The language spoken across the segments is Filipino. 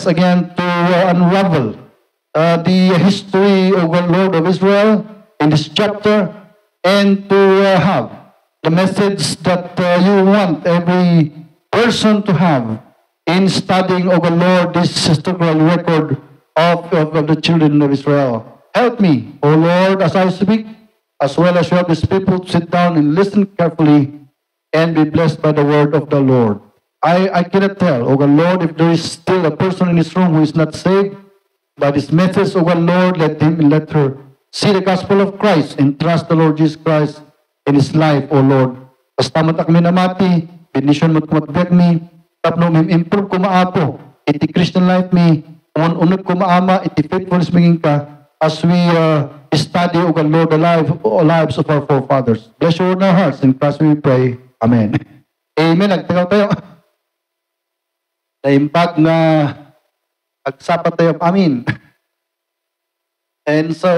again to unravel the history of the Lord of Israel in this chapter, and to have the message that you want every person to have in studying of the Lord, this historical record of the children of Israel. Help me, O Lord, as I speak, as well as you have these people to sit down and listen carefully and be blessed by the word of the Lord. I cannot tell, O Lord, if there is still a person in this room who is not saved by this message, O Lord, let her see the gospel of Christ and trust the Lord Jesus Christ in his life, O Lord. Basta man kami namati, bendition mo tumatbiyag mi, tapno improve ko maapo, iti Christian life mi, unod ko maama, iti faithfulness maging ka, as we study, O Lord, the lives of our forefathers. Bless your word in our hearts, in Christ we pray. Amen. Amen. Nagtagaw tayo. Naimpag na agsapat tayo. Amen. And so,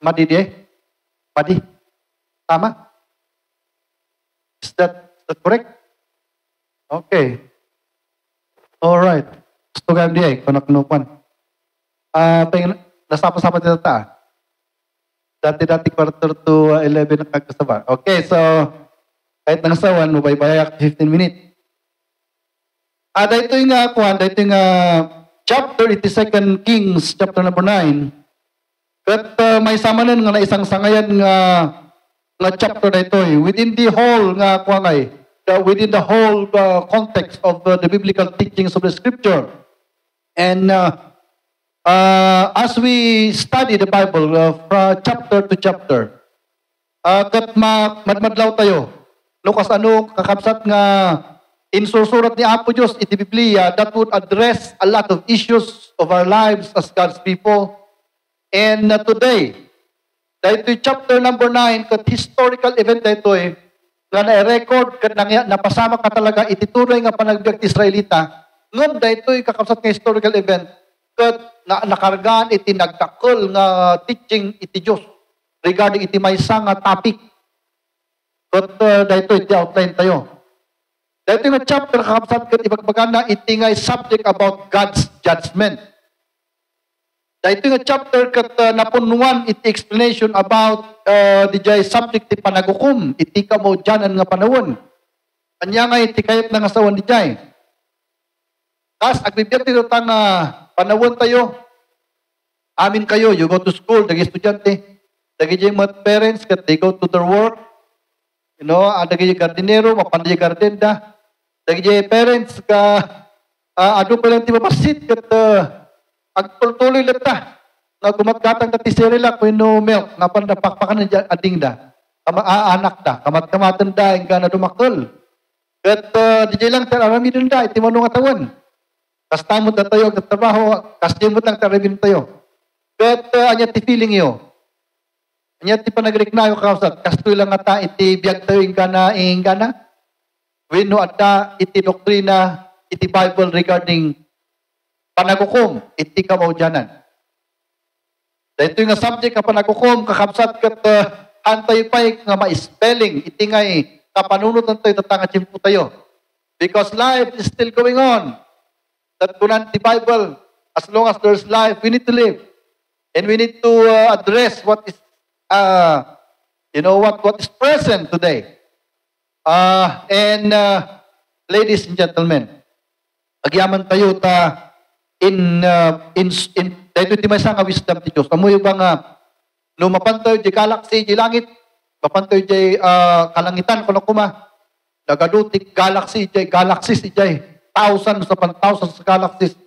Madi? Tama? Is that correct? Okay. All right. Gusto ka MDA, kanak-nupan. Nasapa-sapa dito ta. Dati quarter to 11 nakakasaba. Okay, so, kahit nangasawan, mabaybayak 15 minutes. Dito yung chapter, 82 Kings, chapter number 9. At may samanan nga na isang sangayan nga chapter na ito. Within the whole within the whole context of the biblical teachings of the scripture. And as we study the Bible from chapter to chapter, kat madlaw tayo, lukas kakabsat nga insursurat ni Apo Diyos iti Biblia that would address a lot of issues of our lives as God's people. And today, dahil chapter number 9, kat historical event na ito nga na-record, kat napasama ka talaga, ititunay nga panagbiag ti Israelita, ngam dahil ito'y kakapsat nga historical event, kat nakargaan iti nagtakol nga teaching iti Diyos regarding iti maysa nga topic. Kat dahil ito, iti outline tayo. Dahil ito nga chapter kakapsat, kat ibagbagan na iti nga subject about God's judgment. Dahil ito nga chapter kat napunuan iti explanation about the subject ti panagukom, iti kamo dyanan nga panawon. Anya nga iti kayat na nga sawan di jay. Kas, agbibiyat ito tang panawon tayo. Amin kayo, you go to school, dagi estudyante, dagi jay mga parents, kat they go to their work, dagi jay gardinero, mapanday gardenda, dagi jay parents, ado pa lang ti mapasit, kat agtuloy lata, na gumatgatang dati sirila, kung no milk, nga napakpakan na ading da, anak da, kamat-kamatan da, yung na dumakol. At di lang tararami din da, iti manong atawan. Kastamot na tayo, nagtrabaho, kasdimot lang tarabin tayo. At anya ti feeling iyo. Anya ti panagreknayo kausat, kastoy lang ata, iti biyag tayo yung gana. Wino ata, iti doktrina, iti Bible regarding panagukom, iti kamaudyanan. Dahil ito yung subject ka panagukom, kakabsat kat antay pa'y nga ma-spelling, iti nga'y kapanunod ng tayo, tatanga chimpo tayo. Because life is still going on. That kunan the Bible, as long as there's life, we need to live. And we need to address what is, what is present today. Ladies and gentlemen, agyaman tayo dahil iti may nga wisdom ti Diyos. Amoy ba nga, no mapantayo di galaxy, di langit, mapantayo di kalangitan, kung kuma, nagadutik galaxy, di galaxies, di thousands upon thousands of galaxies.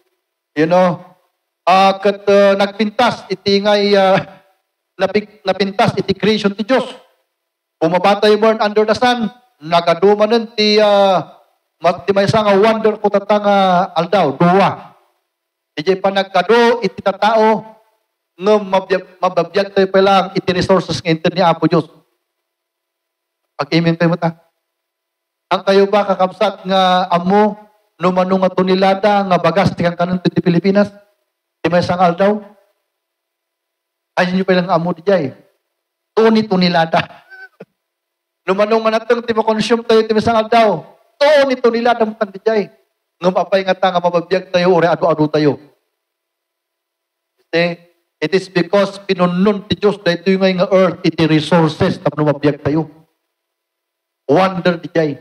Kat nagpintas, iti ngay, napintas, iti creation ti Diyos. Bumabatay born under the sun, nagadumanan ti may nga wonder ko tatanga aldaw, duwa. Iti panagkado, iti tatao, mababiyag tayo pa lang, iti resources ng internet ni Apo Diyos. Pag-amen tayo mo ta. Ang kayo ba kakabsat nga amo, numanong nga tunilada, nga bagas, tikang kanon ti Pilipinas, di may isang aldaw, ayun nyo pa lang amo di jay. Tunilada. Numanong nga natong, ti makonsume tayo, ti may isang aldaw, to nito nila damtan di jay. Ngam apay nga ta nga mababiyag tayo ore adu-adu tayo. It is because pinunnon ti Diyos dahito yung nga earth, iti resources tapno mabiyag tayo. Wonder di jay.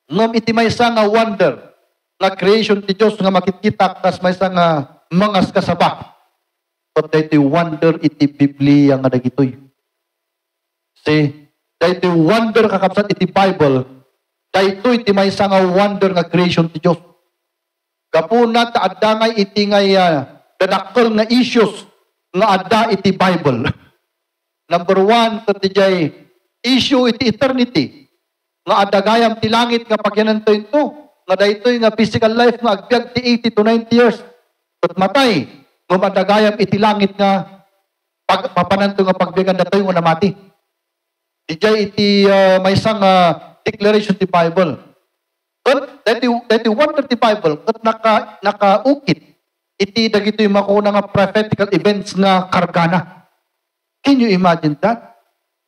Ngam iti maysa nga wonder nga creation ti Diyos nga makikita kas maysa nga mangas kasaba. But dahito wonder iti Biblia nga dagitoy. See, dahito wonder kakapsat iti Bible, dahito iti maysa nga wonder nga creation ti Diyos. Kapuna ta adda nga iti nga dadakkel nga issues nga adda iti Bible. Number one, iti jay issue iti eternity. Nga adda gayam ti langit nga pagyananto ito. Nga daytoy nga physical life nga agbyag ti 80 to 90 years. At matay. Nga adda gayam iti langit nga papananto nga pagbiyagan datoy nga namati. Di jay iti maysang declaration ti Bible. But that wonder ti Bible kat nakaukit iti dagitoy makuna nga prophetical events nga kargana. Can you imagine that?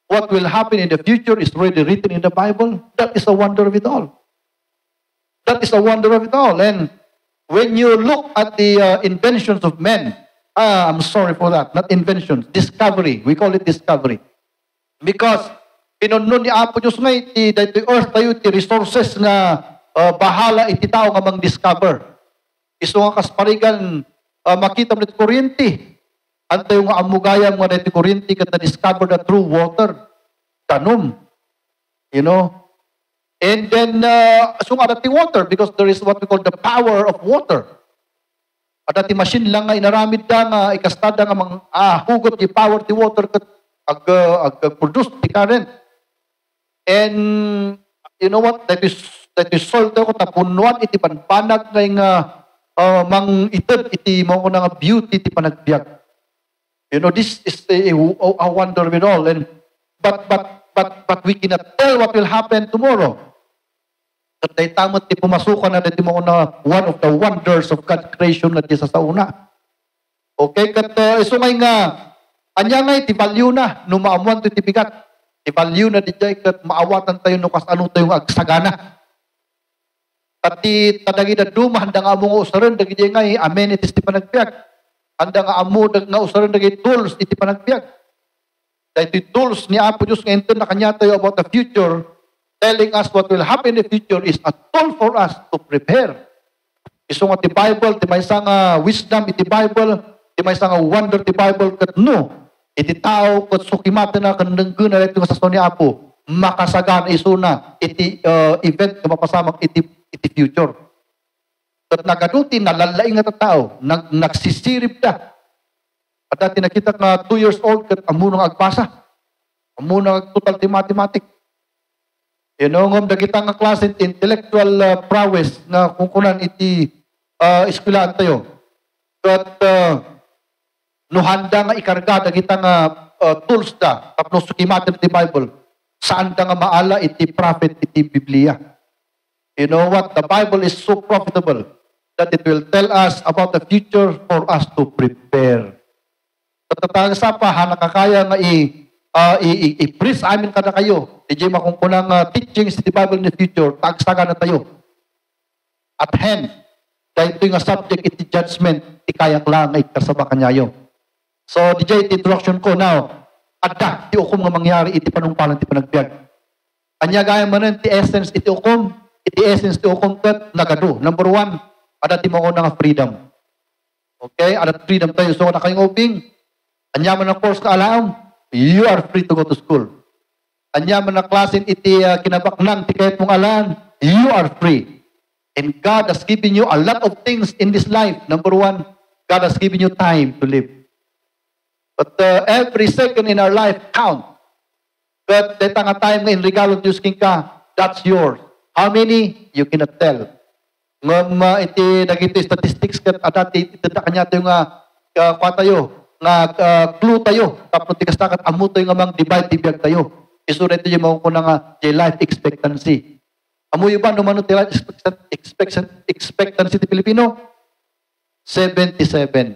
What will happen in the future is already written in the Bible. That is a wonder of it all. That is a wonder of it all. And when you look at the inventions of men, I'm sorry for that, not inventions, discovery. We call it discovery. Because pinunnon ni Apo Diyos nga iti earth tayo, iti resources nga bahala iti tao nga mang-discover. Iso nga kasparigan makita mo iti kuryente. Antayo nga amugayam nga iti kuryente kat na-discover the true water. Tanom. You know? And then, so nga dati water because there is what we call the power of water. At dati machine lang nga inaramid da nga ikastada nga hugot di power ti water kat ag-produce ti current. And you know what? That is soil tayo ko tapunuan iti panpanag nga mang itad iti mga nga beauty iti panagbiag. You know, this is a wonder of it all. And but we cannot tell what will happen tomorrow. At day tamot ti pumasukan na dati mga na one of the wonders of God's creation na di sa una. Okay, kat iso nga anya nga iti value na no maamuan to iti bigat. Iti value na di jay kat maawatan tayo no kas ano tayo agsagana. At ti tadagi na duma, handa nga among usaran, dagi nga amenities ti panagbiag. Handa nga amo nga usaran, dagi tools iti panagbiag. Dahil ti tools ni Apo Diyos nga ito na kanya tayo about the future, telling us what will happen in the future is a tool for us to prepare. Iso nga ti Bible, ti maysa nga wisdom iti Bible, ti maysa nga wonder ti Bible, kat no, iti tao, kat sukimata na kandangguna na ito nga sa ni Apo, makasagan iso na iti event na mapasamang iti future. At nagaduti, nalalaing nga tao, nagsisirip na. At dati nakita nga 2 years old, kat amunang agbasa. Amunang total ti mathematic. You know, ngom dagita nga klase intellectual prowess nga kungkunan iti eskwelahan tayo. Kat no handa nga ikarga, dagita nga tools da, tapno sukimatan iti Bible, saan da nga maala iti prophet iti Biblia. You know what? The Bible is so profitable that it will tell us about the future for us to prepare. Tatatang sa pa, nakakaya nga i-preach amin kada kayo. Di makungkunang teachings in the Bible in the future, tagsaga na tayo. At hand, dahil ito yung subject, iti judgment, ikayak lang, ikasaba kanyayo. So, di introduction ko now, adda, ti ukom nga mangyari, iti panungpalan, iti panagbiag. Anya gaya manan, ti essence, iti ukom, iti essence ti ukom kat nagado. Number one, ada ti mga nga freedom. Okay? Ada freedom tayo. So, nakayong ubing, anya man ang course ka alaam, you are free to go to school. Anya man ang klasin iti kinabaknan, ti kahit mong alaan, you are free. And God has given you a lot of things in this life. Number one, God has given you time to live. But every second in our life count. But deta nga time nga in regalo Diyos king ka, that's yours. How many? You cannot tell. Ngam iti dagiti statistics ket adati iti kanya tayo nga kwa tayo nga clue tayo tapno ti kastakat amo tayo nga mang divide tibiyag tayo. Isu dito yung mga kuna nga life expectancy. Amo yung ba naman ti life expectancy ti Pilipino? 77.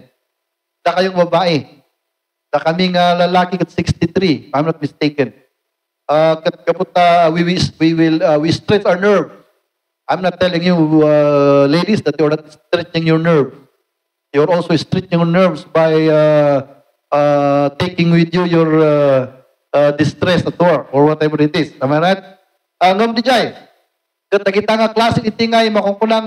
Da kayong babae. Da kaming lalaki kat 63, if I'm not mistaken. We stretch our nerve. I'm not telling you, ladies, that you're not stretching your nerves. You're also stretching your nerves by taking with you your distress at work or whatever it is. Am I right? Ngam di jay. Kita nga klase iti ngay makukunang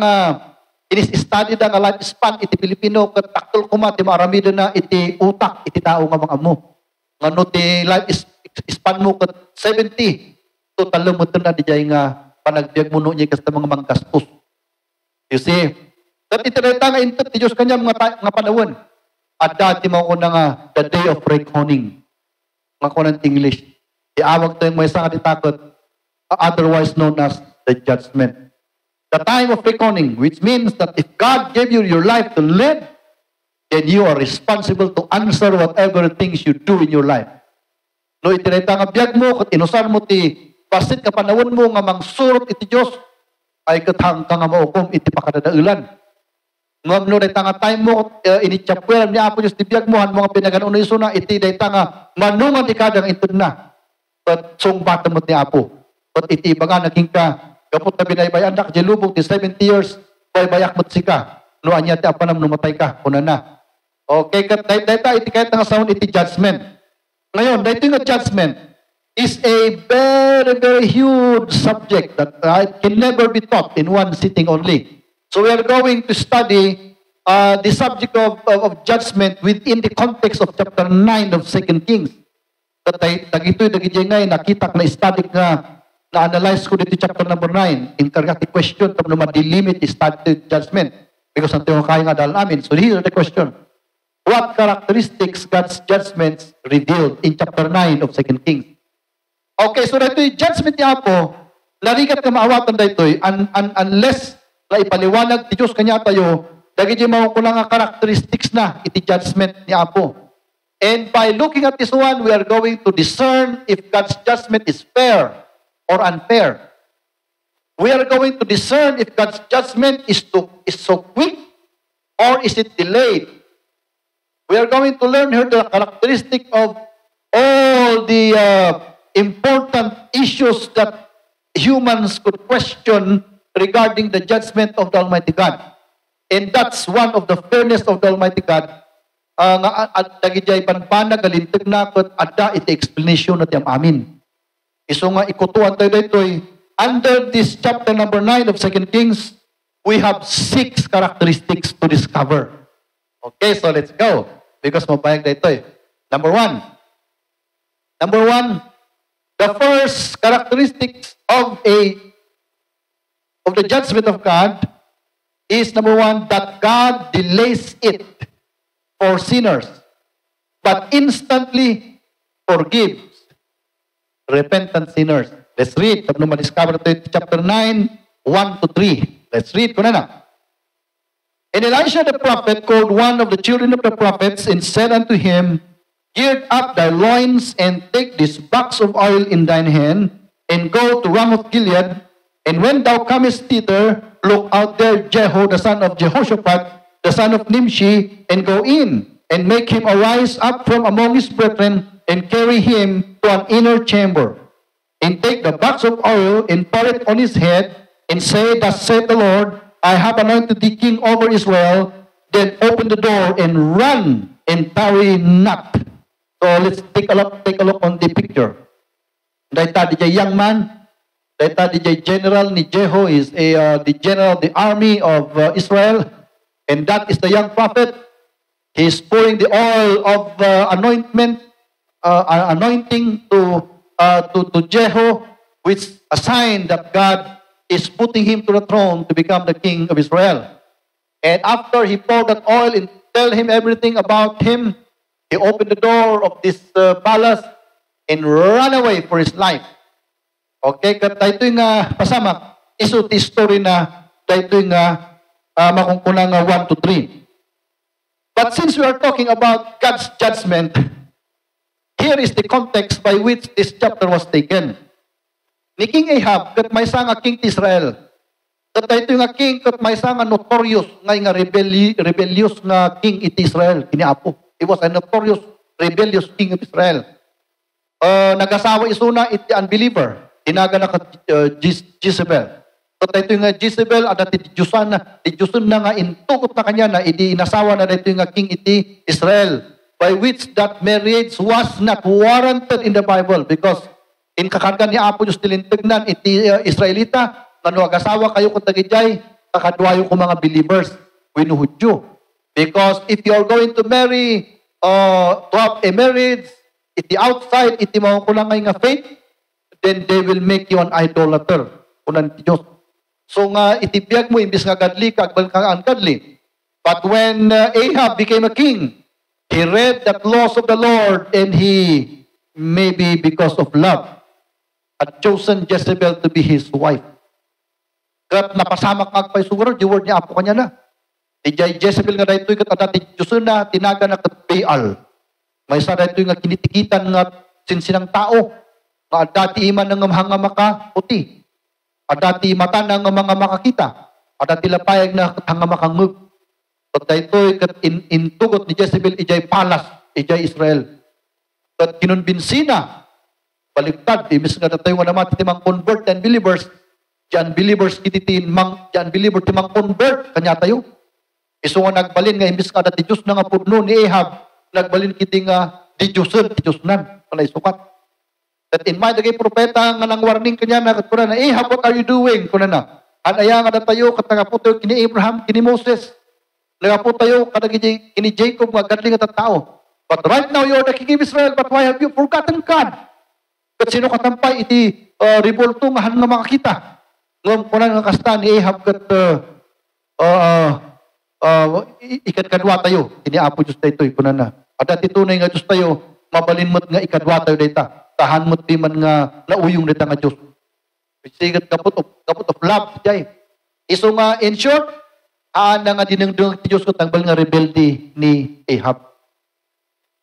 inis-study da nga lifespan iti Pilipino ket taktul kuma ti maaramido na iti utak iti tao nga mga amo. Ngano ti lifespan mo ket 70 to talo mo na di jay nga panagbiag mo no niya kasta mga mangkastos. You see? Ket itinayta nga intet ti Dios kanya nga panawon. Adda ti mao na nga the day of reckoning. Nga kunan English. Iawag to yung may sa takot, otherwise known as the judgment. The time of reckoning, which means that if God gave you your life to live, then you are responsible to answer whatever things you do in your life. No, itinayta nga biyag mo, kat inusan mo ti basit ka panawon mo nga mangsurot iti Diyos, ay katang ka nga maukom iti pakadadaulan. Ngam no, dayta nga time mo, inichapwelan ni Apo Diyos ti biyag mo, han mga pinaganuno iso na, iti dayta nga manungan ikadang itod na. But sungbatan mo ni Apo. But iti iba nga naging ka, kapot na binaybayan na, lubog ti 70 years, baybayak mo't sika. No, anya ti apanam numatay ka, kuna na. Okay, dayta iti kahit nga sound iti judgment. Ngayon, dayta nga judgment is a very, very huge subject that can never be taught in one sitting only. So we are going to study the subject of judgment within the context of chapter 9 of 2 Kings. Dagito'y ngay nakita na study nga na-analyze ko dito chapter number 9. Inkargati question tapos na ma-delimit study judgment. Because ang tinong kaya nga dahil namin. So here is the question. What characteristics God's judgments revealed in chapter 9 of 2 Kings? Okay, so dito yung judgment niya po, narigat ka maawatan dito unless na ipaliwanag ti Diyos kanya tayo, dagiti mga kulang nga characteristics na iti judgment niya po. And by looking at this one, we are going to discern if God's judgment is fair or unfair. We are going to discern if God's judgment is so quick or is it delayed. We are going to learn here the characteristic of all the important issues that humans could question regarding the judgment of the Almighty God. And that's one of the fairness of the Almighty God. At dagijay panpanag galintag na ket adda iti explanation na tiyam amin. Iso nga ikutuan tayo ditoy under this chapter number 9 of 2 Kings, we have 6 characteristics to discover. Okay, so let's go. Because mabayag ditoy. Number 1, the first characteristics of the judgment of God is number 1, that God delays it for sinners, but instantly forgives repentant sinners. Let's read. Tapos ma-discover ito chapter 9, 1 to 3. Let's read ko na. And Elisha the prophet called one of the children of the prophets and said unto him, Gird up thy loins and take this box of oil in thine hand and go to Ramoth Gilead. And when thou comest thither, look out there Jehu the son of Jehoshaphat, the son of Nimshi, and go in and make him arise up from among his brethren and carry him to an inner chamber. And take the box of oil and pour it on his head and say, Thus saith the Lord, I have anointed thee king over Israel. Then open the door and run and tarry not. So let's take a look on the picture. Dayta DJ young man, dayta DJ general ni Jehu is the general of the army of Israel, and that is the young prophet. He is pouring the oil of anointing to Jehu, which a sign that God is putting him to the throne to become the king of Israel. And after he poured that oil and tell him everything about him, he opened the door of this palace and ran away for his life. Okay, kat daytoy nga pasamak, iso ti story na daytoy nga makungkunang 1 to 3. But since we are talking about God's judgment, here is the context by which this chapter was taken. Ni King Ahab, kat may nga king ti Israel. Kat daytoy nga king, kat may nga notorious nga rebellious nga king iti Israel, kiniapo. He was a notorious rebellious king of Israel. Nagasawa isuna iti unbeliever. Inaga na Jezebel. So dito nga Jezebel, ada ti Diyosan na nga intugot na kanya na idi inasawa na dito nga king iti Israel, by which that marriage was not warranted in the Bible, because in kakargan ni Apo Diyos tilintignan iti Israelita, ngano agasawa kayo kung tagijay, kakadwayo ko mga believers, wino Hudyo. Because if you are going to marry, to have a marriage, iti outside, iti mga kulang nga faith, then they will make you an idolater. Kunan ti Diyos. So nga, itibiyag mo, imbis nga godly, kagbal kang ungodly. But when Ahab became a king, he read the laws of the Lord, and he, maybe because of love, had chosen Jezebel to be his wife. Kat napasamak magpay siguro, di word niya Apo kanya na. Ijay Jezebel nga dahito kat adati Diyos na tinaga na kat Baal. May sa dahito nga kinitikitan nga sinsinang tao, nga adati iman ng mga makaputi, adati mata ng mga makakita, adati lapayag na hanga makangug. Kat dahito kat intugot ni Jezebel, ijay palas, ijay Israel. Kat kinunbinsina, baligtad, ibis nga tayo nga naman timang convert and believers, diyan believers kititin, diyan believer timang convert, kanya tayo. Iso nga nagbalin nga imbis nga dati Diyos na nga pudno ni Ahab, nagbalin kiti nga di Diyosan, di Diyos nan, palay sukat. That in mind, nagay propeta nga nang warning kanya na kuna na, Ahab, what are you doing? Kuna na, anaya nga tayo, katanga po tayo kini Abraham, kini Moses, nga po tayo, kadagi kini Jacob, nga gadling at tao. But right now, you are the king of Israel, but why have you forgotten God? Kat sino katampay, iti revolto nga han nga makakita. Ngam kuna nga kasta ni Ahab, kat ikadwa tayo, ini Apo Diyos tayo ito, kunan na. At titunay nga Diyos tayo, mabalin mo't nga ikadwa tayo dita. Tahan mo't di man nga nauyong dita nga Diyos. Sigat kaput of love, jay. Iso nga, in short, na nga dinengdeng ti Diyos ko tangbal nga rebelde ni Ahab.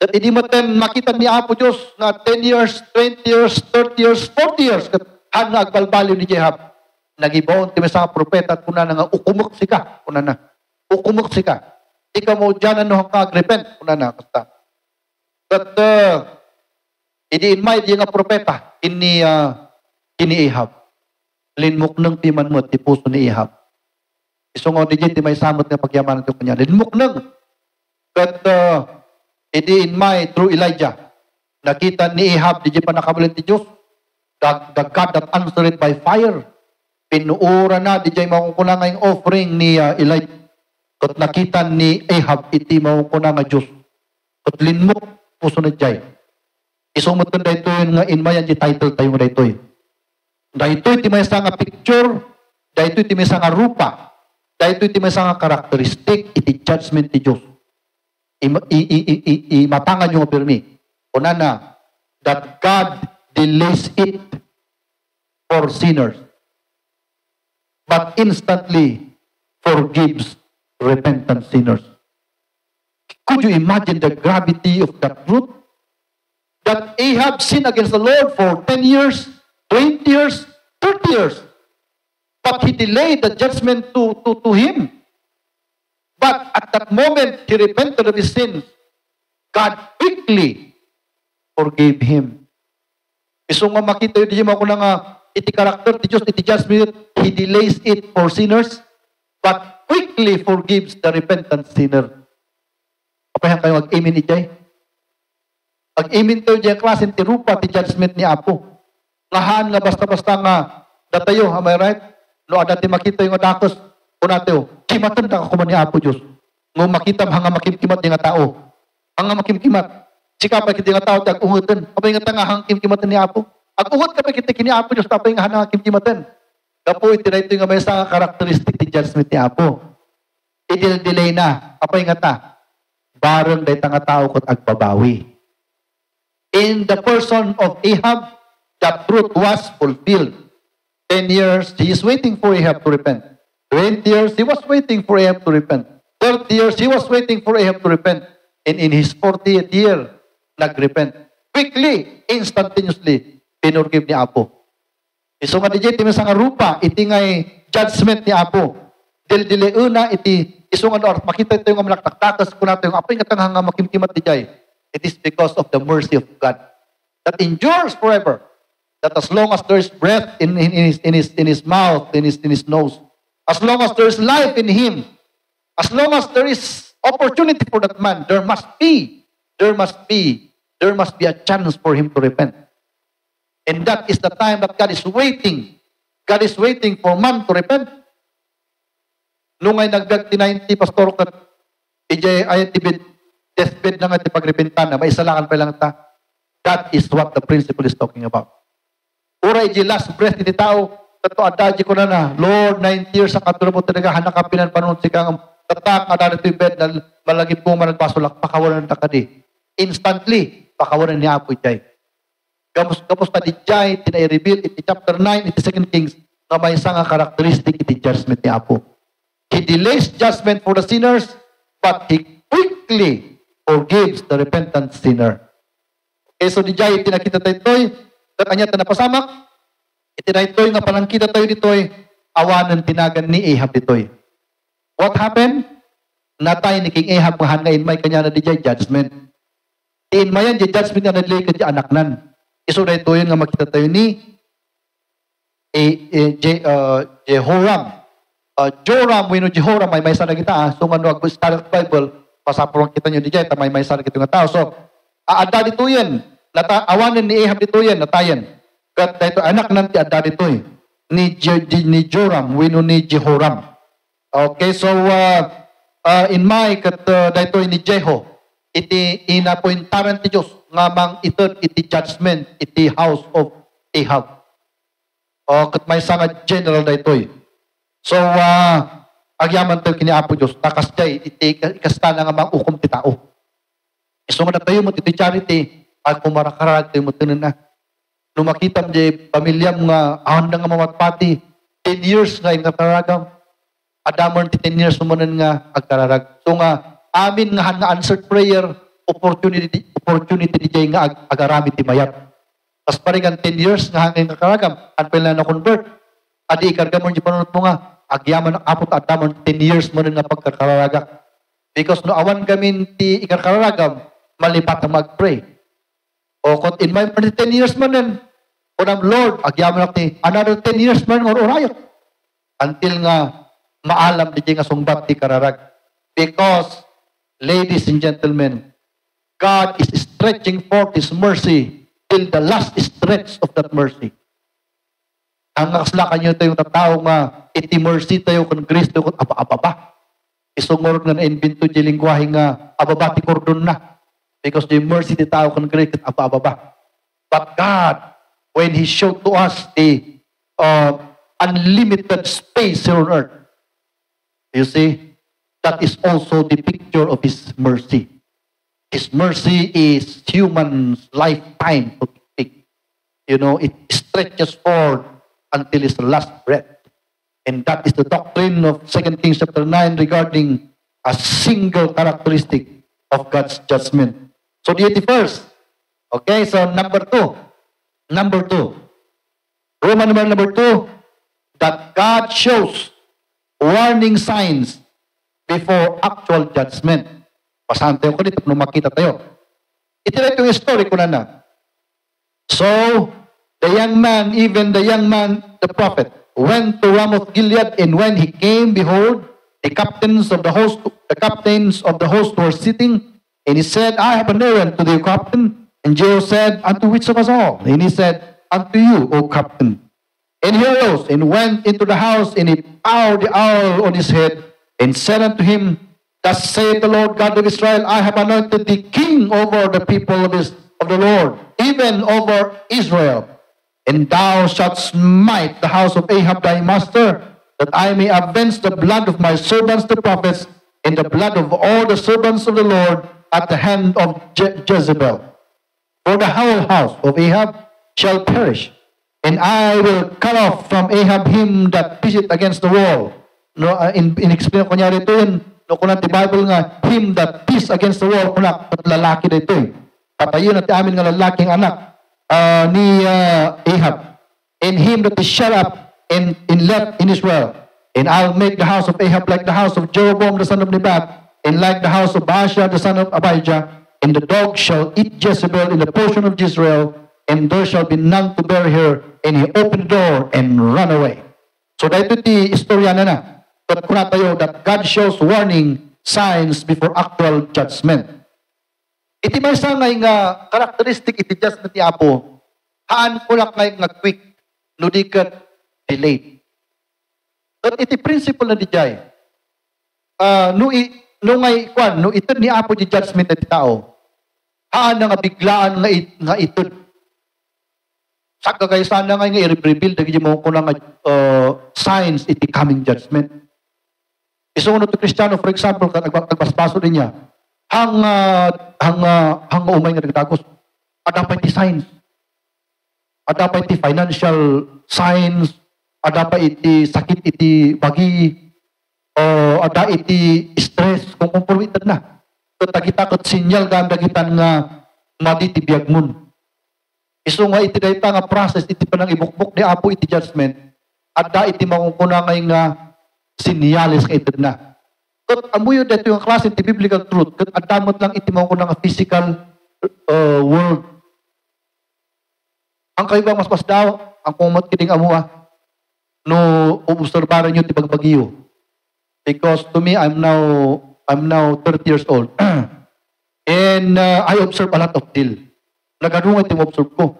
At hindi mo makita ni Apo Diyos nga 10 years, 20 years, 30 years, 40 years, han nga agbalbaliw ni Ahab. Nagibawon ti sa propeta at kuna na nga ukumok sika, kuna na. Ukumok sika. Ikaw mo dyan ano kag-repent. Kuna na, kasta. But, hindi in mind, yung nga propeta, ini Ahab. Linmuk nang timan mo at tipuso ni Ahab. Iso nga, di may samot nga pagyaman ito kanya. Linmuk nang. But, hindi in mind, through Elijah, nakita ni Ahab, di pa nakabalin ti Diyos, the God that answered by fire. Pinuura na, di makukulang ngayong offering ni Elijah. At nakita ni Ahab, iti makukulang nga Diyos. At linmuk, puso na jay. Isumot na dito yun nga inmayan di title tayo nga dito. Dito iti may nga picture, dito iti may nga rupa, dito iti may nga karakteristik, iti judgment ti Diyos. Imatangan yung pirmi. Una na, that God delays it for sinners, but instantly forgives repentant sinners. Could you imagine the gravity of that truth? That Ahab sinned against the Lord for 10 years, 20 years, 30 years. But he delayed the judgment to him. But at that moment, he repented of his sins. God quickly forgave him. Iso nga makita yun, ako na nga, iti karakter, ti Diyos, iti judgment, he delays it for sinners, but quickly forgives the repentant sinner. Kapayan kayo mag-amen ijay? Mag-amen tayo dyan klasin ti rupa, ti judgment ni Apo. Ngahan nga basta-basta nga datayo, am I right? No, adati makita yung adakos, kunateo, kimatan na kakuman ni Apo Diyos. Nung makita hanga makimkimat ni nga tao. Hanga makimkimat. Sikapay kiti nga tao, tag-ungutan. Kapay nga tanga hang kimkimatan ni Apo. Ag-ungut kapay kiti kini Apo Diyos, tapay nga hanga kimkimatan. Kapo iti na ito nga may sa karakteristik ti judgment ni Apo. Idil-delay na. Kapay nga ta. Barang day nga tao kot agbabawi. In the person of Ahab, the truth was fulfilled. 10 years, he is waiting for Ahab to repent. 20 years, he was waiting for Ahab to repent. 30 years, he was waiting for Ahab to repent. And in his 40th year, nag-repent. Quickly, instantaneously, pinurgive ni Apo. Iso nga di iti nga rupa, iti ngay judgment ni Apo. Dil-dili una, iti iso nga doon, makita ito yung malaktaktakas ko natin, yung apay nga tanghang nga makimkimat di jay. It is because of the mercy of God that endures forever. that as long as there is breath in his mouth, in his nose, as long as there is life in him, as long as there is opportunity for that man, there must be a chance for him to repent. And that is the time that God is waiting. God is waiting for man to repent. Nung ay nag-90 pastor kat ijay ay tibid deathbed na nga ti pagrepenta na maisalakan pa lang ta. That is what the principle is talking about. Ura ijay last breath ni tao kato adaji ko na Lord 90 years sa katulad mo talaga hanakapinan panon sikang tatak adana ti bed na malagip mo managpasulak pakawalan ta kadi. Instantly pakawalan ni Apo ijay. Kamusta di jay tinai-reveal iti chapter 9 iti 2 Kings na may isang karakteristik iti judgment ni Apo. He delays judgment for the sinners, but he quickly forgives the repentant sinner. Okay, so di jay tinakita tayo ito'y, kanya napasamak, itinay ito'y nga palangkita tayo dito'y, awanan tinagan ni Ahab dito'y. What happened? Natay ni King Ahab mahangain may kanya na di jay judgment. In mayan di judgment nga nadilay ka di anaknan. Iso na ito yun nga makita tayo ni Jehoram. Joram, wino Jehoram, may sana kita. So, nga nung start Bible, pasapurang kita nyo di dyan, may sana kita nga tao. So, ada dito yan. Awanan ni Ahab dito yan, natayan. Kat ito, anak nanti ada dito eh. Ni Joram, wino ni Jehoram. Okay, so, in my, kat dito ni Jeho, iti inapointaran ti Diyos, nga mang ito, iti judgment, iti house of Ahab. Kat may sana general dito eh. So, agyaman tayo kini Apo Diyos, nakasday, ikasta na nga mga ukom ti tao. So, nga tayo mo, iti charity, at kumarakarag tayo mo, tinan na. Lumakitam di pamilyam nga, ahon na nga mamatpati, 10 years nga yung nakaragam. Adamon ti 10 years umunan nga, agkararag. So nga, amin nga answered prayer, opportunity di jay nga agarami ti mayat. Pas paringan 10 years nga hanggang nakaragam, anpil na na-convert. Adi ikarga mo di panunod mo nga, agyaman ang apot at damon 10 years mo na pagkakararagak. Because no awan kami ti ikarkararagam, malipat ang mag-pray. O kung in my 10 years mo nun, kunang Lord, agyaman ako ti another 10 years mo nun, urayot. Until nga maalam di nga sungbat ti kararag. Because, ladies and gentlemen, God is stretching forth His mercy till the last stretch of that mercy. Ang kaslakan nyo tayo tatao nga iti mercy tayo kung Kristo kung aba-aba. Isungor nga na-invento di lingwahe nga ababa ti kordon na. Because the mercy ti tao kung Kristo aba-aba. But God, when He showed to us the unlimited space here on earth, you see, that is also the picture of His mercy. His mercy is human's lifetime, so to speak. You know, it stretches forward until his last breath. And that is the doctrine of 2 Kings chapter 9 regarding a single characteristic of God's judgment. So the 81st. Okay, so number two. Roman number 2, that God shows warning signs before actual judgment. Pasahan tayo ko dito nung makita tayo. Ito na itong story ko na. So, the young man, the prophet, went to Ramoth Gilead, and when he came, behold, the captains of the host were sitting, and he said, I have an errand to the captain. And Jehu said, unto which of us all? And he said, unto you, O captain. And he arose and went into the house, and he bowed the owl on his head, and said unto him, thus saith the Lord God of Israel, I have anointed thee king over the people of the Lord, even over Israel. And thou shalt smite the house of Ahab thy master, that I may avenge the blood of my servants the prophets, and the blood of all the servants of the Lord at the hand of Jezebel. For the whole house of Ahab shall perish, and I will cut off from Ahab him that pisseth against the wall. No, in-explain ko niya rito yun, no, kung the Bible nga, him that piss against the wall, kuna, at lalaki dito eh. Patayon at amin nga lalaking anak ni Ahab. And him that is shut up and left in Israel. And I'll make the house of Ahab like the house of Jeroboam the son of Nebat, and like the house of Baasha the son of Abijah. And the dog shall eat Jezebel in the portion of Jezreel, and there shall be none to bear her, and he opened the door and ran away. So dahito ti istorya na. But kuna tayo that God shows warning signs before actual judgment. Iti may sangay nga karakteristik iti judgment ti Apo, haan kulak ngay nga quick, no di kat delayed. But iti principle na di jay, no ito ni Apo di judgment na ti tao, haan na nga biglaan nga ito. Saka kayo sana nga i-reveal dagi mo ko na nga signs iti coming judgment. Iso no to Kristiyano, for example, nagbasbaso din niya, hang umay nga nagtagos, ada pa iti signs. Ada pa iti financial signs, ada pa iti sakit iti bagi, ada iti stress, kung compromised na. Tagitakot sinyal ka ang dagitan nga maditibiyag mun. Iso nga iti dayta nga process iti panang ibukbuk ni Apo iti judgment, adda iti makukunangay nga sinyalis ka iti na. Kat amuyo dito yung klase iti biblical truth, kat adamot lang iti makukunang physical world. Ang kayo bang mas daw, ang kumot kiting amua, no obserbaran nyo ti bagbagiyo. Because to me, I'm now 30 years old. And I observe a lot of deal. Nagadungan itong observe ko.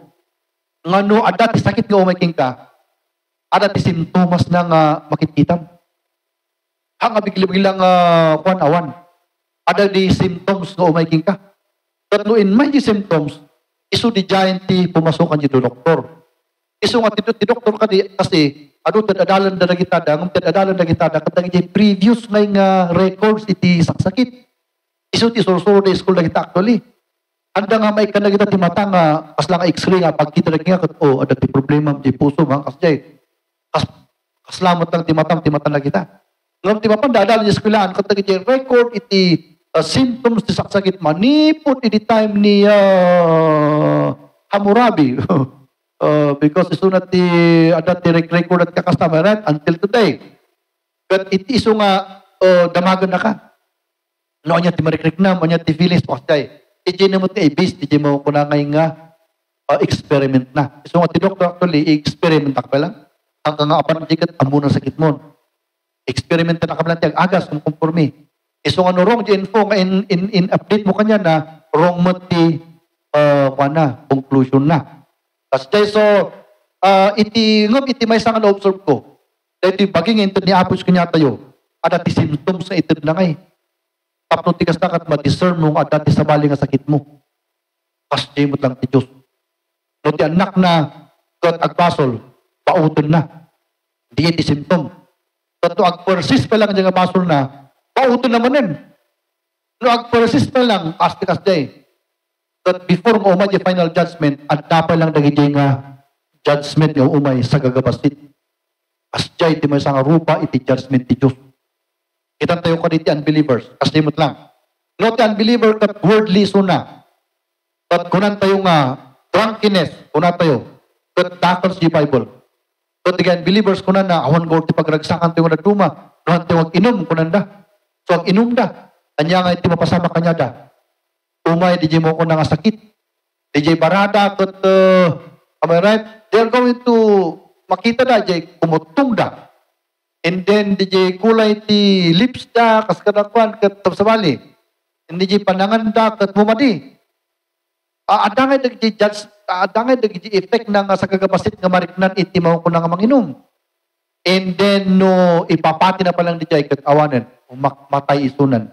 Nga no, ada ti sakit nga umaking ka, ada ti simptomas na nga makikita. Hanga bigla-biglang kuwan awan. Ada di symptoms nga umaking ka. But no, in my symptoms, iso di giant ti pumasukan di doktor. Iso nga ti doktor kasi, ano tadadalan na nagitada, ng tadadalan na nagitada, katang di previous nga records iti sakit. Iso ti sursuro na school na kita actually. Anda nga may kanagita ti mata nga kas lang x-ray nga pagkita na nga ada ti problema ti puso mga kaslamot lang ti mata na kita. Ngam ti mapan dadal ni eskwelahan katag ti record iti symptoms ti sakit manipot iti time ni Hammurabi. Because iso na ti ada ti record at kakastama right until today. But iti iso nga damagan na ka. No anya ti marikrek na, anya ti feelings pasay. Iti mo ti ibis, iti mo kunangay nga experiment na. So nga ti doktor actually, experiment na ka lang. Hanggang nga apan tikat, amo ng sakit mo. Experiment na ka lang ti agas, kung conforme. So nga no wrong di info, nga in update mo kanya na wrong mo ti conclusion na. Kasi so, iti may sangan na-observe ko. Dahil iti baging ito ni Apos kanya tayo, ada ti symptoms na ito na ngay. Tapno tigas na kat ma-discern mo nga dati sa bali nga sakit mo. Kasi mo lang ti Diyos. No ti anak na kat agbasol, pauton na. Di iti symptom. Kat no ag-persist pa lang nga basol na, pauton naman yun. No ag-persist pa lang, kas day. Kat before mo umay yung final judgment, at dapat lang nagiging nga judgment yung umay sa gagabasit. As jay, ti may nga rupa, iti judgment ti Diyos. Kitang tayo ka iti unbelievers. Kasimot lang. No, ti unbeliever kat worldly suna. Kat kunan tayo nga drunkenness. Kunan tayo. Kat dakals di Bible. Kat ti unbelievers kunan na awan ko ti pagragsakan tayo nga nagduma. Nuhan tayo mag-inom kunan da. So ag-inom da. Kanya nga iti mapasama kanya da. Umay di mo ko nga sakit. Di barada kat am I right? They're going to makita da di kumutong da. And then, DJ kulay ti lips da, kas kadakwan, kat sabali. And DJ panangan da, kat mumadi. Adangay dagi judge, adangay dagi effect na nga sa kagapasit nga mariknan iti mao ko na nga manginom. And then, no, ipapati na palang DJ kat awanan, matay isunan.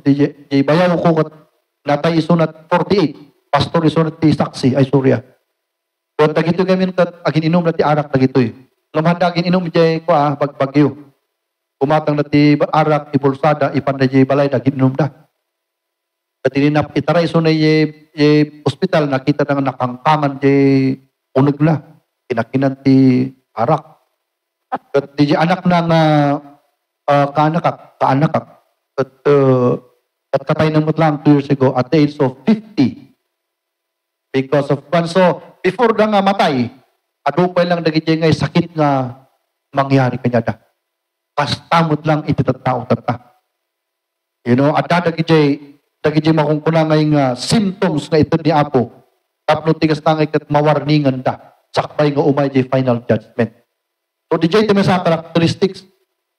DJ bayaw ko kat natay isunat 48. Pastor isunat ti saksi, ay surya. Pero dagito gamin kat agin inom na ti arak dagito eh. Lamandagin inom jay ko pagbagyo. Kumatang na ti arak, ibulsada, ipanday jay balay, dagin inom da. At ininap itaray so na jay hospital, nakita na nakangkangan jay unog na. Kinakinan ti arak. At di jay anak na nga kaanak. At katay na mo lang 2 years ago at the age of 50. Because of one. So, before na nga matay, adupay lang nagiging ngay sakit nga mangyari kanya da. Kastamot lang iti tattao tata. You know, at nagiging dagiti makungkuna nga symptoms nga ito ni Apo. Tapno tigas tangay kat mawarningan da. Sakpay nga umay di final judgment. So di jay sa characteristics.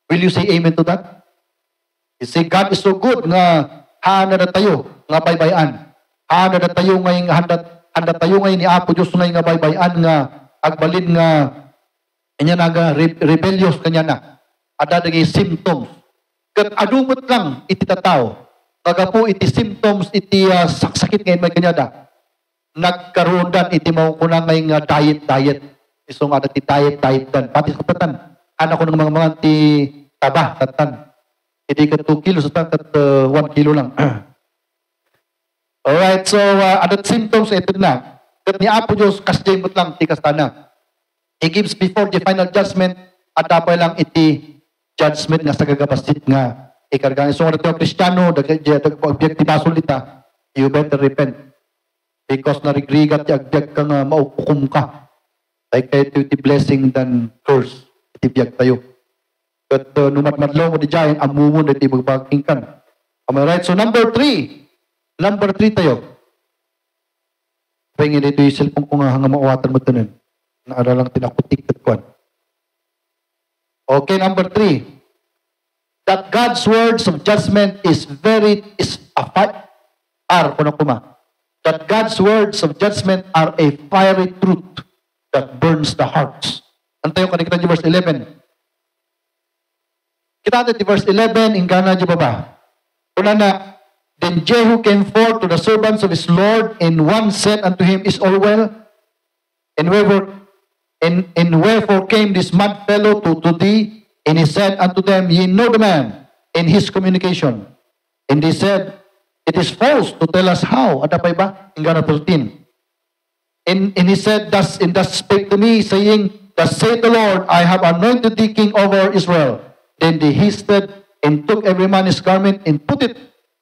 Will you say amen to that? You say God is so good nga hana na tayo nga baybayan. Hana na tayo ngay handa tayo ngay ni Apo Diyos ngay nga baybayan nga agbalin nga kanya naga rebellious kanya na. Ada dagi symptoms. Kat adumot lang iti tataw. Kaga po iti symptoms iti saksakit ngayon may kanya da. Nagkaroon dan iti maungkuna ngay nga diet. Iso nga ti diet dan. Pati sa patan. Anak ko ng mga ti taba, tatan. Hindi ka 2 kilos, tat 1 kilo lang. Alright, so adat symptoms ito na. Kat ni Apo Diyos, kasjay mo't lang ti kastana. He gives before the final judgment at tapay lang iti judgment nga sa gagabasit nga ikargang. So nga ito Kristiyano, dagpagbiyak ti basulita, you better repent. Because narigrigat ti agbiyak ka nga maukukum ka. Like kayo iti blessing than curse. Iti biyak tayo. But numatmadlaw mo di dyan, amumon iti bagbaking kan. Am I right? So number 3. Number 3 tayo. Pahingin ito yung cellphone ko nga hanggang maawatan mo ito nun. Naaralang tinakutik at kwan. Okay, number 3. That God's words of judgment is a fight. That God's words of judgment are a fiery truth that burns the hearts. Antayo kanikita di verse 11. Kita natin di verse 11, ingana di baba. Una na, then Jehu came forth to the servants of his Lord, and one said unto him, is all well? And wherefore came this mad fellow to thee? And he said unto them, ye know the man in his communication. And they said, it is false to tell us how. Ada pa iba? Ingana 13. And he said, thus spake to me, saying, thus saith the Lord, I have anointed thee king over Israel. Then they hasted and took every man his garment and put it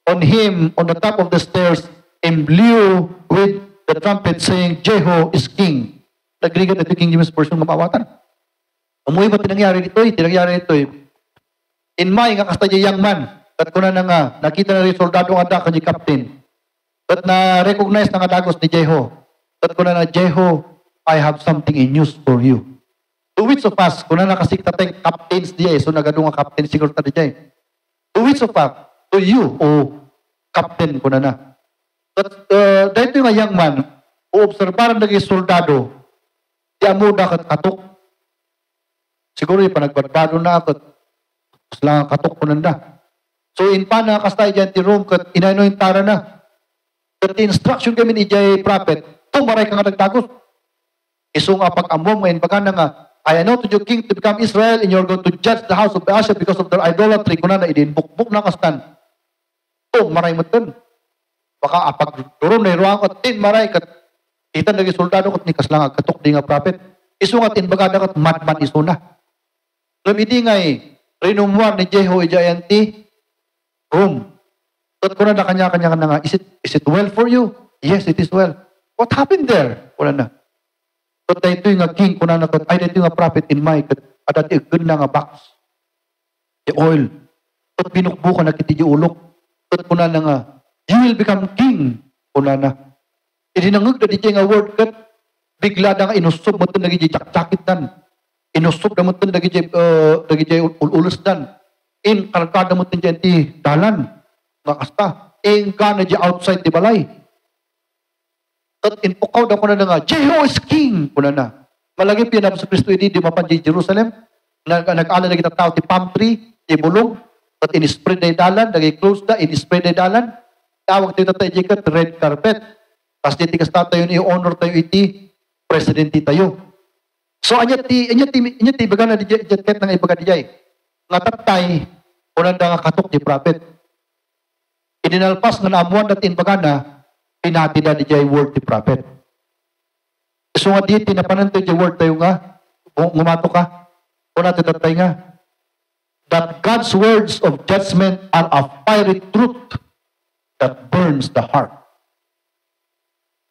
on him on the top of the stairs and blew with the trumpet, saying, Jehu is king. Nagrigat ito King James Version mamawatan. Umuwi ba tinangyari dito? Tinangyari ito. In May, nga kasta young man. At kuna na nga, nakita na rin soldado nga da kanyi captain. At na-recognize na nga dagos ni Jehu. At kuna na, Jehu, I have something in news for you. To which of us, kuna na kasi tatay captains diya so nagadong nga captain siguro ta diya To which of us, to you, o captain kuna na. But dahito yung young man, uobserbaran na yung soldado, di amuda katok. Siguro yung panagbadbado na at lang katok ko nanda. So in pa na kastay dyan ti room kat inano yung tara na. Kat instruction kami ni Jay Prophet, tumaray ka nga nagtagos. Iso nga pag-amom ngayon, baka na nga, I anointed you king to become Israel and you're going to judge the house of Baasha because of their idolatry. Kuna na idin, bukbuk na kastan. Maray mo dun. Baka apag duron na iruang kat tin maray kat kita naging soldado kat nikas lang katok di nga prophet. Iso nga tin baga na kat matman iso na. Lumidi nga rinumuan ni Jehu Ijayanti room. Kat kuna na kanya-kanya na nga, is it well for you? Yes, it is well. What happened there? Kuna na. Kat ito yung king, kuna na kat, ay ito yung prophet in my, kat adat yung na nga box. The oil. Kat binukbukan na kiti yung ulok. Kat kuna na nga, you will become king. Kuna na. Itinangag na di nga word kat, bigla na nga inusob mo ito naging jakjakit dan. Inusob na mo ito naging ululos dan. In karkada mo ito di dalan. Nga kasta. In ka na di outside di balay. At inpukaw na ko na nga, Jehu is king! Kuna na. Malagi pinam sa Kristo di mapan di Jerusalem. Nag-ala na kita tao ti palm tree, ti bulong. At in-spread na dalan, nag-close na, in-spread na dalan. Tawag tayo tayo jikat, red carpet. Tapos di tikas tayo i-honor tayo iti, presidente tayo. So, anyat ti, baga na di jet na ibaga di jay. Nga tatay, unang nga katok di prophet. Idinalpas nga naamuan natin baga na, pinati na di jay word di prophet. So nga di, tinapanan tayo di word tayo nga, ngumato ka, una tatay nga, that God's words of judgment are a fiery truth that burns the heart.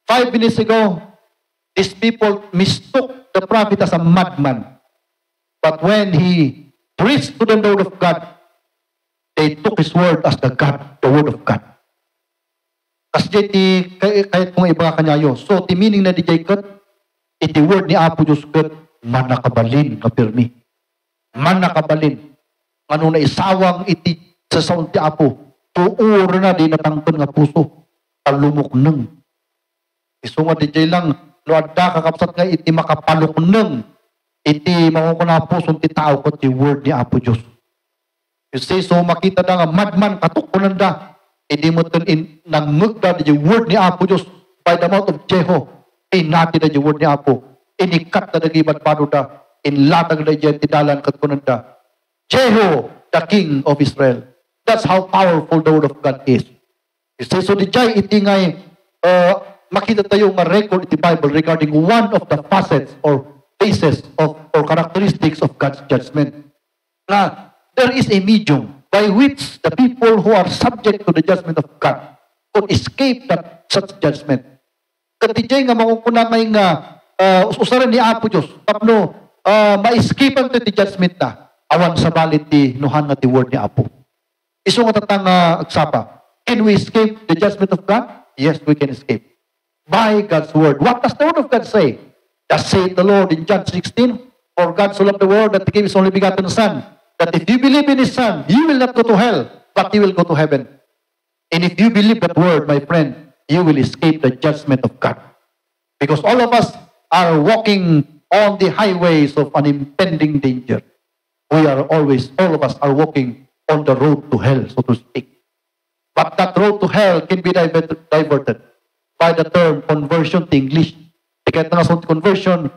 5 minutes ago, these people mistook the prophet as a madman. But when he preached to the Lord of God, they took his word as the word of God. Kasi kahit kung iba kanyayo. So, ti meaning na di jay kat, iti word ni Apo Diyos kat, manakabalin nga pirmi. Manakabalin. Ano na isawang iti sa sound ti Apo. Tuuro na di natangton nga puso. Talumok nang. Iso nga di jay lang, luad da kakapsat nga iti makapalok nang. Iti makukuna puso ti tao kat ti word ni Apo Diyos. You see, so makita na nga madman katukunan da. Hindi mo ito nangmugda na yung word ni Apo Diyos by the mouth of Jeho. Inati na yung word ni Apo. Inikat na nagibad pano da. Inlatag na yung tidalan katukunan da. Jeho, the king of Israel. That's how powerful the word of God is. You see, so di jay iti ngay makita tayo nga record iti Bible regarding one of the facets or phases of or characteristics of God's judgment. Na there is a medium by which the people who are subject to the judgment of God could escape that such judgment. Katijay nga makukuna may nga usaran ni Apo Diyos tapno ma-escape ang ti judgment na awan sa balit ti nuhan nga ti word ni Apo. Iso nga tatang agsapa. Can we escape the judgment of God? Yes, we can escape. By God's word. What does the word of God say? Thus saith the Lord in John 16, for God so loved the world that he gave his only begotten Son, that if you believe in his Son, you will not go to hell, but you will go to heaven. And if you believe that word, my friend, you will escape the judgment of God. Because all of us are walking on the highways of an impending danger. We are always, all of us are walking on the road to hell, so to speak. But that road to hell can be diverted by the term conversion to English. Kaya nga sa conversion,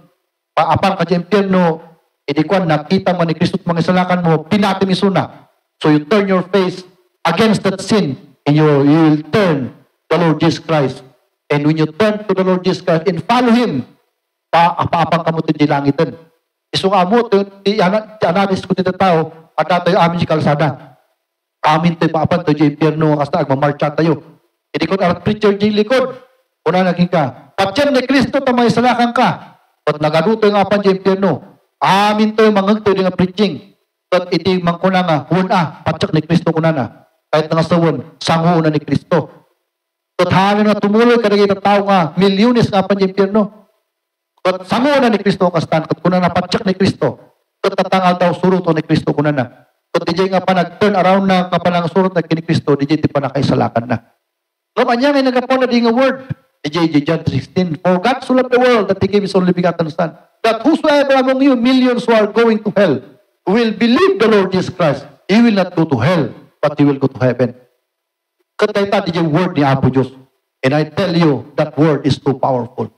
paapang ka dyan impyerno, idikwan, nakita mo ni Kristo at mga isalakan mo, pinatim isuna. So you turn your face against that sin, and you will turn the Lord Jesus Christ. And when you turn to the Lord Jesus Christ and follow Him, paapang ka mo ito di langitan. Iso nga mo, di analis ko dito tao, at nato yung amin si kalsada. Amin tayo paapang tayo di impyerno, kasi agmamarcha tayo. Idikot arat preacher di likod, una naging ka. Patyan ni Kristo tamay salakan ka. At nagaduto yung apan di impyerno. Amin tayo mangagto yung preaching. At iti mangkuna nga, patyak ni Kristo kuna na. Kahit nga sawon, sango na ni Kristo. At halin nga tumuloy ka na tao nga, milyones nga apan di impyerno. At sango na ni Kristo kastan. At kuna na patyak ni Kristo. At tatangal daw suruto ni Kristo kuna na. At di nga pa nag-turn around na kapalang surut na kini Kristo, di pa nakaisalakan na. No, kanya nga nagapon na di nga word. John 16, for God so loved the world that He gave His only begotten Son, that whosoever among you, millions who are going to hell, will believe the Lord Jesus Christ, he will not go to hell, but he will go to heaven. Katayta di yung word ni Apo Diyos. And I tell you, that word is too powerful.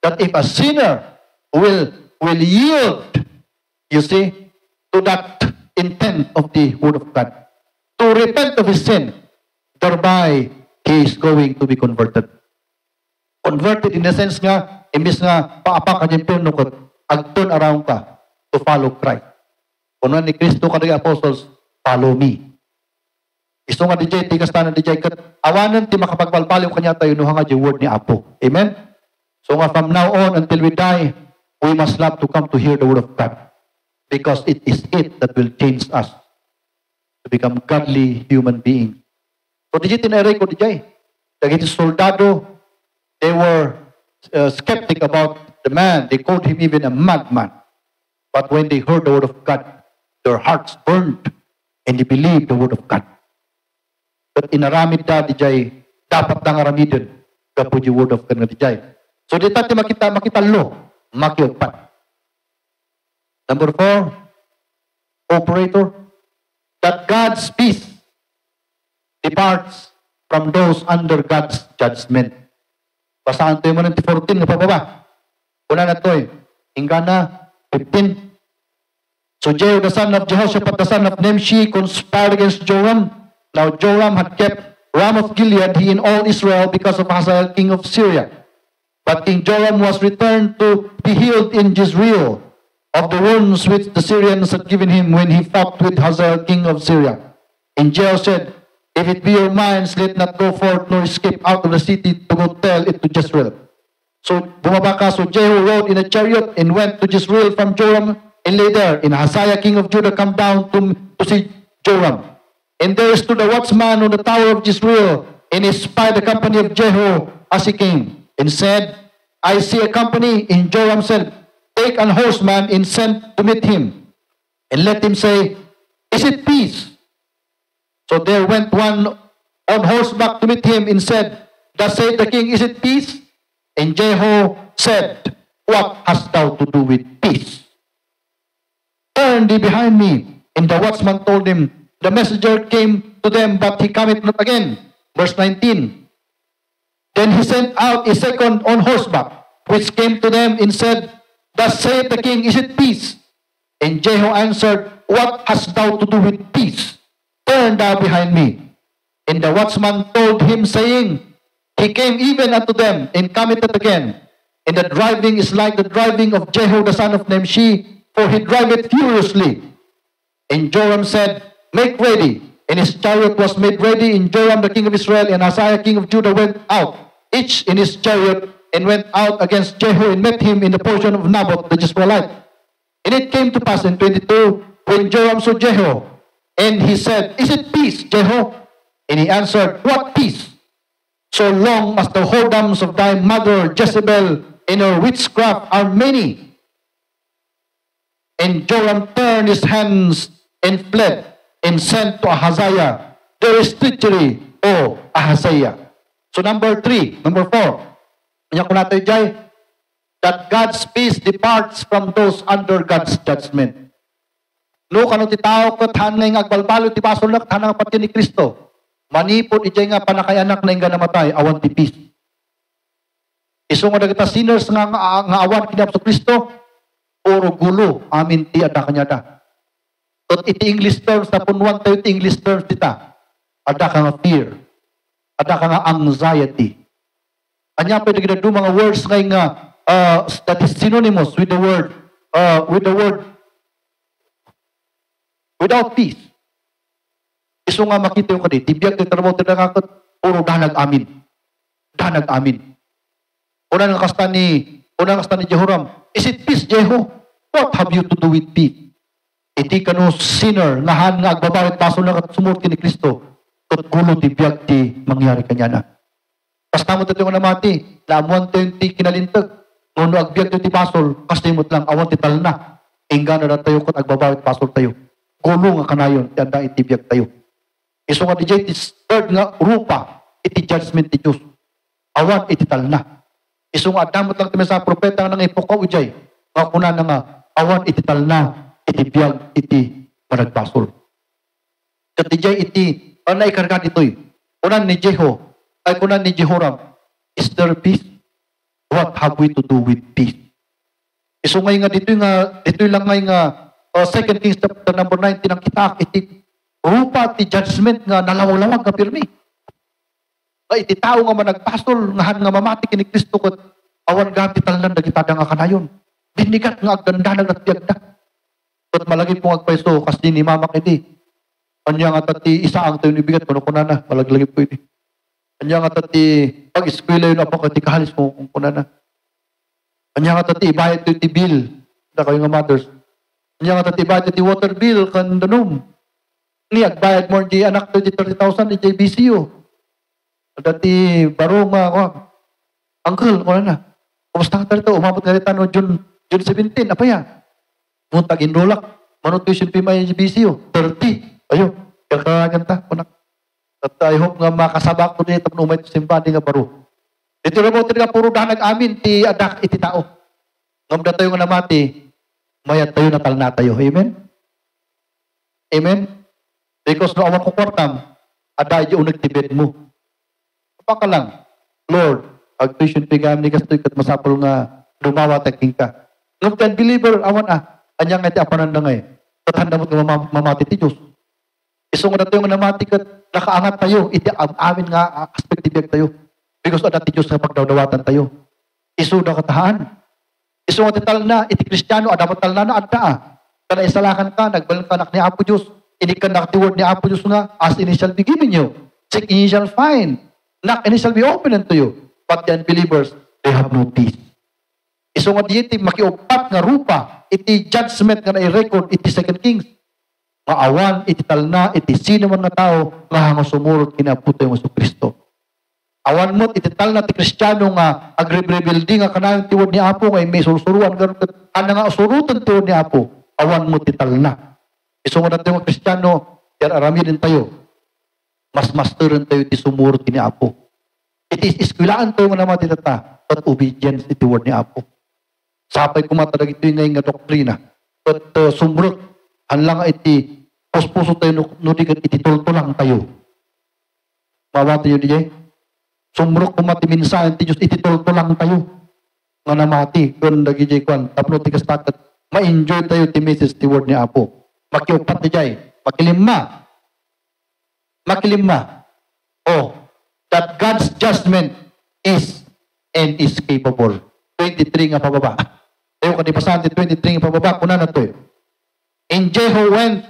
That if a sinner will yield, you see, to that intent of the word of God, to repent of his sin, thereby he is going to be converted. Converted in the sense nga, imbis nga paapa ka dyan pirno ko, ag-turn around ka to follow Christ. Kung ni Kristo ka ng apostles, follow me. Iso nga DJ, tigas tanan DJ, awanan ti makapagpalpaliw kanya tayo nuha nga yung word ni Apo. Amen? So nga from now on until we die, we must love to come to hear the word of God. Because it is it that will change us to become godly human beings. So DJ, tinaray ko DJ, dagiti soldado, they were skeptic about the man. They called him even a madman. But when they heard the word of God, their hearts burned and they believed the word of God. But inaramid da, dijay, dapat nang aramidin kapag yung word of God na dijay. So di tayo makita lo, makiugpat. Number 4, operator, that God's peace departs from those under God's judgment. Basahan tayo mo ng 14 na pababa. Una na ito hingga na 15. So Jehu the son of Jehoshaphat the son of Nimshi conspired against Joram. Now Joram had kept Ramoth Gilead, he and all Israel, because of Hazael king of Syria. But King Joram was returned to be healed in Jezreel of the wounds which the Syrians had given him when he fought with Hazael king of Syria. And Jehu said, if it be your minds, let not go forth nor escape out of the city to go tell it to Jezreel. So bumaba ka, so Jehu rode in a chariot and went to Jezreel from Joram and lay there. And Hazael king of Judah come down to see Joram. And there stood a watchman on the tower of Jezreel and he spied the company of Jehu as he came, and said, I see a company. And Joram said, take an horseman and send to meet him, and let him say, is it peace? So there went one on horseback to meet him, and said, thus saith the king, is it peace? And Jehu said, what hast thou to do with peace? Turn thee behind me. And the watchman told him, the messenger came to them, but he cometh not again. Verse 19. Then he sent out a second on horseback, which came to them and said, thus saith the king, is it peace? And Jehu answered, what hast thou to do with peace? Turn thou behind me. And the watchman told him, saying, he came even unto them, and cometh not again. And the driving is like the driving of Jehu the son of Nimshi, for he driveth furiously. And Joram said, make ready. And his chariot was made ready, and Joram the king of Israel and Ahaziah king of Judah went out, each in his chariot, and went out against Jehu, and met him in the portion of Naboth the Jezreelite. And it came to pass in 22, when Joram saw Jehu, and he said, is it peace, Jehu? And he answered, what peace? So long as the whoredoms of thy mother Jezebel and her witchcraft are many. And Joram turned his hands and fled, and sent to Ahaziah, there is treachery, O Ahaziah. So number 4, kanya ko natin jay, that God's peace departs from those under God's judgment. No, kano ti tao kat hanay nga agbalbalo ti basol na hanang pati ni Kristo. Manipod ijay nga panakayanak na nga namatay, awan ti peace. Iso nga kita sinners nga awan kinap sa Kristo, puro gulo, amin ti ada kanyada. At iti English terms, na punuan tayo iti English terms dita, ada ka nga fear, ada ka nga anxiety. Anya pa yung mga words nga that is synonymous with the word without peace. Iso nga makita yung kadi, tibiyag yung trabaho tinakakot, puro danag amin. Danag amin. Unang kasta ni Jehoram, is it peace, Jehu? What have you to do with peace? Iti kano sinner, nahan nga agbabawit baso na sumurti ni Kristo, kat gulo tibiyag ti mangyari kanya na. Basta mo tayo nga namati, laamuan tayo ti kinalintag, nono agbiag tayo ti basol, kastimot lang, awan ti talna, ingga na tayo kat agbabawit basol tayo. Gulo nga kanayon, ti anda itibiyag tayo. Iso nga dijay, ti third nga rupa, iti judgment ti Diyos. Awan iti talna. Iso nga adamot lang ti sa propeta nga nang ipokaw ijay, nga kuna na nga, awan iti talna, iti biyag, iti managbasol. At ijay iti, naikargan ito'y, kunan ni Jehu, ay kunan ni Jehoram, is there peace? What have we to do with peace? Iso ngay nga dito lang ngay nga 2 Kings chapter number 19 ang kita, iti rupa, iti judgment nga nalawag-lawag nga pirmi. Iti tao nga managbasol, nga mamati kini Kristo kat awan gati talan na kita nga kanayon. Binigat nga agdandanag at biyagda. At malagi pong agpaiso, kasi ni mama kiti. Anya nga tati, isa ang tayo nibigat, kuno na, malaglagi po ini. Anya nga tati, pag-eskwela yun, apa kati kahalis mo, kuno na. Anya nga tati, ibayad ito iti bill, na kayo nga mothers. Anya nga tati, ibayad iti water bill, kandanum. Ni, agbayad mo, di anak ito, di 30,000, di JBCU. Dati, baro nga, uncle, kuno na. Kumusta ka ito, umabot nga rin no, June 17, apa yan? Muntag inrolak, manong tuition fee may BCO, 30. Ayun, kakaganta, kunak. At I hope nga makasabak ko nito, umay ito simpadi nga baro. Dito na mo, nga puro dahanag amin, ti adak iti tao. Ngamda tayo nga namati, mayat tayo natal na tayo. Amen? Amen? Because no awan ko kwartam, ada yung nagtibet mo. Apa ka lang, Lord, ag tuition fee kami ni kastoy kat masapol nga lumawa taking ka. Ngamda believer, awan anyang nga ti apanan na ngay. Tatanda mo nga mamati ti Diyos. Iso nga tayo nga namati kat nakaangat tayo, iti amin nga aspect tibiyag tayo. Because ada ti Diyos nga pagdawdawatan tayo. Iso na katahaan. Iso nga ti talna, iti Kristiyano, adapat talna na adda. Kana isalakan ka, nagbalang kanak ni Apo Diyos. Ini ka nakatiword ni Apo Diyos nga, as it shall be given you. Seek and ye shall find. Knock and it shall be open unto you. But the unbelievers, they have no peace. Iso nga diyeti makiupat nga rupa, iti judgment nga na-record, iti 2 Kings. Maawan, iti talna, iti sino man nga tao, nga hanga sumurot kinaputo yung Kristo. Awan mo, itital na ti Kristiyano nga, agri-rebuilding nga kanang tiwod ni Apo, ngay may surusuruan, gano'n, ana nga surutan tiwod ni Apo, awan mo, tital na. Iso nga natin mga Kristiyano, yan arami din tayo, mas masteran tayo ti sumurot ni Apo. It is iskwilaan tayo nga naman titata, but obedience iti word ni Apo. Sapay kumatadag ito yung nga doktrina, but sumurot, hanlang iti, puspuso tayo, nudigan iti tultulang tayo. Mawati yun DJ? Sumurot kumati minsan, iti Diyos, iti tultulang tayo. Nga namati, kung nagijay kwan, tapno ti kastakat, ma-enjoy tayo ti message ti word ni Apo. Makiupat ti jay, makilima. Oh, that God's judgment is and is capable. 23 nga pababa. Tayo kanipasahan ti 23 nga pababa, kuna na to. And Jehu went,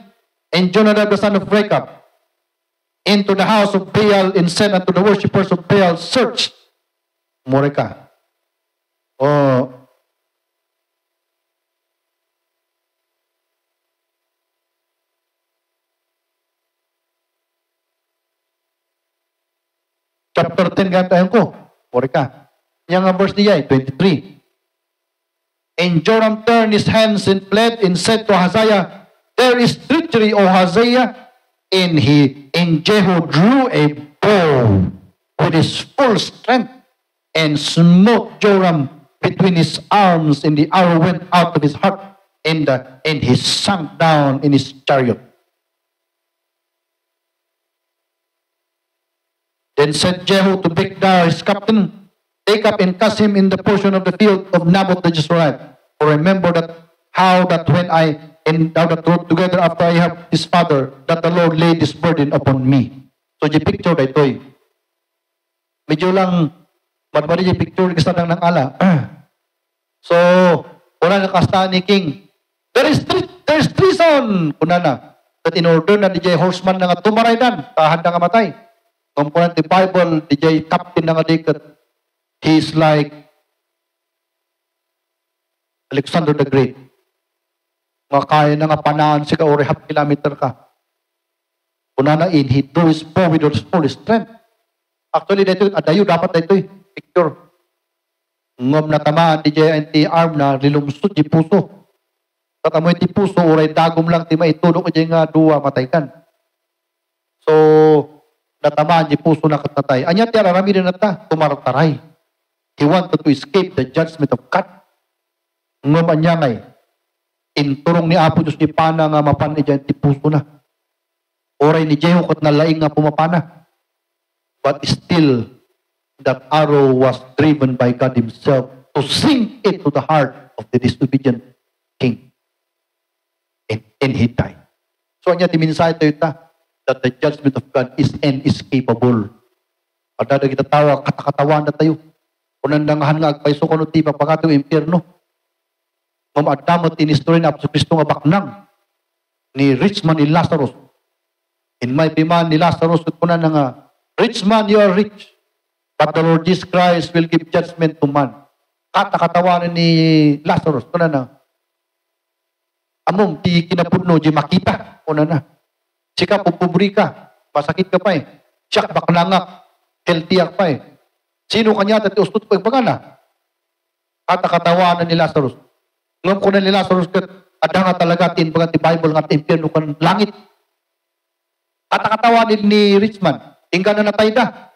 and Jonadab the son of Rechab, into the house of Baal and said unto the worshippers of Baal, search. Moreka. Oh, chapter 10 gantahan ko. Moreka. Yang nga verse niya, 23. And Joram turned his hands and fled and said to Hazael, there is treachery, O Hazael. And Jehu drew a bow with his full strength and smote Joram between his arms, and the arrow went out of his heart, and he sank down in his chariot. Then said Jehu to Bigdar his captain, take up and cast him in the portion of the field of Naboth the Jezreelite. For remember how that when I and thou that rode together after I have his father, that the Lord laid this burden upon me. So, di picture na ito eh. Medyo lang, madbari di picture kasi lang ng ala. So, una nakasta ni King, there is treason! Kuna na, that in order na DJ horseman na nga tumaraydan, tahan na nga matay. Kumpunan di Bible, DJ captain na nga dikat, he is like Alexander the Great. Makaya na nga panaan siya or half kilometer ka. Unana in, he drew his bow with his full strength. Actually, dito, adayo, dapat dito picture. Ngom na tamaan, di arm na rilumsod, di puso. Katamoy ti puso, uray dagom lang, di maitulog, di nga duwa, mataykan. So, natamaan, di puso na katatay. Anya, ti ararami na nata, tumarataray. He wanted to escape the judgment of God. Ngom anya ngay, inturong ni Apo Diyos ni Pana nga mapan dyan ti puso na. Oray ni Jehu kat nalaing nga pumapana. But still, that arrow was driven by God Himself to sink it to the heart of the disobedient king. And he died. So, anya ti minsay tayo that the judgment of God is and is capable. At kita tawa, katakatawan na tayo. Kunandangahan nga agpaiso ko no ti papangatong impyerno. Mamadamot in-history na Apo Kristo nga baknang ni rich man ni Lazarus. In my piman ni Lazarus, kuna na nga, rich man, you are rich. But the Lord Jesus Christ will give judgment to man. Katakatawanan ni Lazarus, kuna na. Among, ti kinapudno, di makita, kuna na. Sika, pupubri ka, masakit ka pa eh. Siyak, baknangak, healthy pa eh. Sino kanya, dati ustot ko yung pagana? Katakatawanan ni Lazarus. Ngam ko na nila sa rusket, ada nga talaga tin bagat ti Bible nga impyerno kan langit. Katakatawanin ni Richman, ingka na natay da.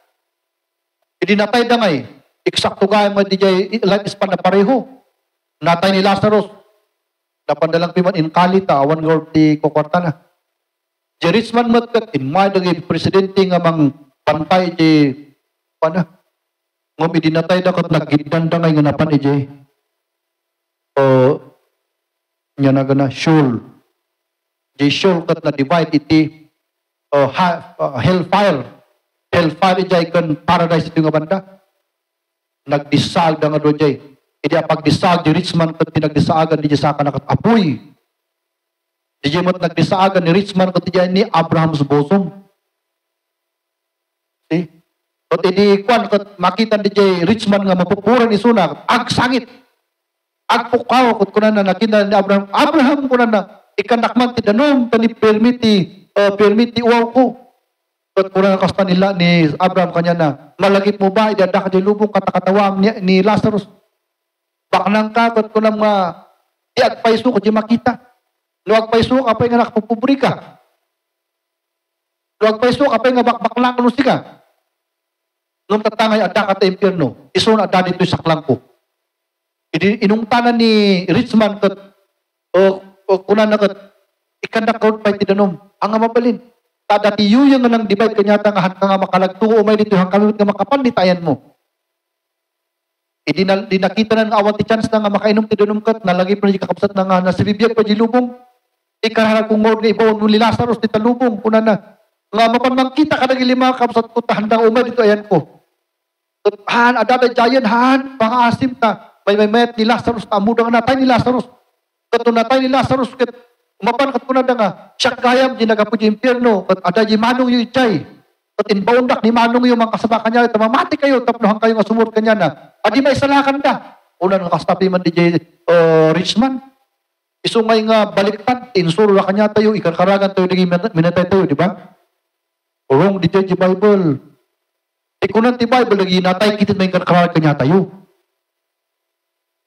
Hindi natay da ngay, eksakto gaya mo di jay life span na pareho. Natay ni Lazarus, napandalang piman in kalita, awan ngor ti kokwarta na. Di Richman matkat, in may naging presidente nga mang pantay di, pana, ngam hindi natay da kat nagidanda ngay nga napan ijay. Nya na gana shul. Di shul kat na divide iti hellfire. Hellfire ijay kan paradise iti nga banda. Nagdisag da nga do jay. Idi pagdisag di Richman kat tinagdisagan di sa kanak apoy. Di jay mat nagdisagan ni Richman kat ijay ni Abraham's bosom. See? Kat idi kwan kat makita di jay Richman nga mapupuran isuna ag sangit. Agpukaw kut kunan na nakita ni Abraham kunan na ikanakman ti danom tani permiti uaw ko. Kat kuna kasta nila ni Abraham kanya na, malagit mo ba, idada ka di lubong katakatawam ni Lazarus. Baknang ka, kat kuna mga, di agpaiso ko di makita. No agpaiso ka pa nga nakapupubri ka. No agpaiso ka pa nga bakbaklang ka ka. Nung tatangay ada ka ta impyerno, iso na ada dito saklang ko. Inungtanan ni Richman kat, o kuna na kat, ikandak crowd fight tidanom, ang mabalin. Dati yung nga nang divide kanya nga nga makalagtuo may dito hang kamit nga makapanitayan mo. Di nakita na ng awat ti chance na nga makainom ti danom kat nalagi pa ni kakapsat na nga nasibibiyag pa di lubong. Ikarharag kong ngod nga ibawon mo ni Lazarus ti talubong kuna na nga mapanmangkita ka nang lima kapsat ko tahandang umay dito ayan ko. Han adada jayan han pangasim ta may met ni Lazarus ta mudang natay ni Lazarus. Kato natay ni Lazarus ket umapan kat kuna nga siya kayam di nagapuji impyerno kat ada di manong yu ichay kat inbaundak ni manong yu mga kasama kanya tamamati kayo tapnohan kayo nga sumur kanya na adi may salakan da una nga kastapi man DJ Richman isungay nga baliktad insuro na kanya tayo ikarkaragan tayo naging minatay tayo di ba wrong DJ Bible ikunan ti Bible lagi natay kitit may ikarkaragan kanya tayo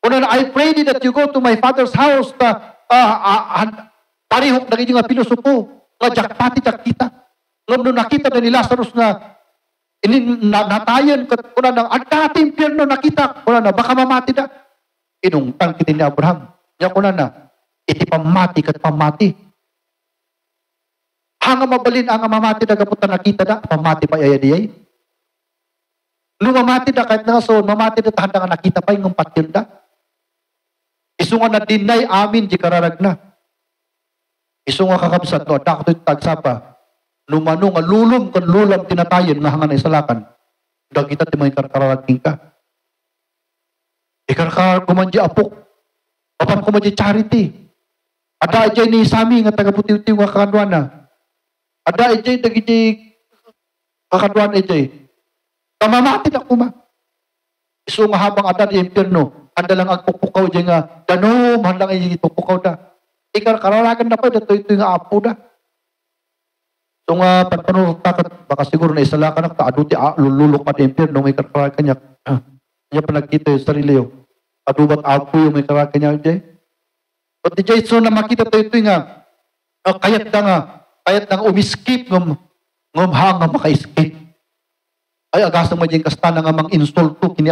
una na I pray that you go to my father's house parihok na nga pilosopo, nga jakpati jakita. Ngam nakita na ni Lazarus na natayan, kuna na, ang dati impyerno nakita, kuna na, baka mamati na. Inungtang kitin ni Abraham. Niya kuna na, iti pamati kat pamati. Hanga mabalin, hanga mamati na kaputa nakita na, pamati pa yayadiyay. Lumamati na kahit nga so, mamati na tahanda nga nakita pa yung patil na. Isu nga na dinay amin, di kararag na. Isu nga kakabsat no, dakto tagsapa. Numano nga lulom kan lulam tinatayen nga hangan isalakan. Da kita ti may karkaraging ka. Ikarkar kumanji apok. Papan kumanji charity. Ada ajay ni Sami nga tagaputiw-tiw nga kakadwana. Ada ajay dagiti kakadwana ajay. Kamamati na kuma. Isu nga habang ada di impyerno, anda lang agpupukaw dyan nga, danom, handang ipupukaw na. Ikararagan na pa, ito nga apo na. So nga, pagpanunod takat, baka siguro na isala ka na, aduti, lululok pa di impyerno, may kararagan niya. Niya pa nagkita yung sarili yung, adubat apo yung may kararagan niya dyan. But di dyan, so na makita ito nga, kayat na nga umiskip, ngumhang nga maka-escape. Ay, agasang mo dyan kasta na nga mang insulto kini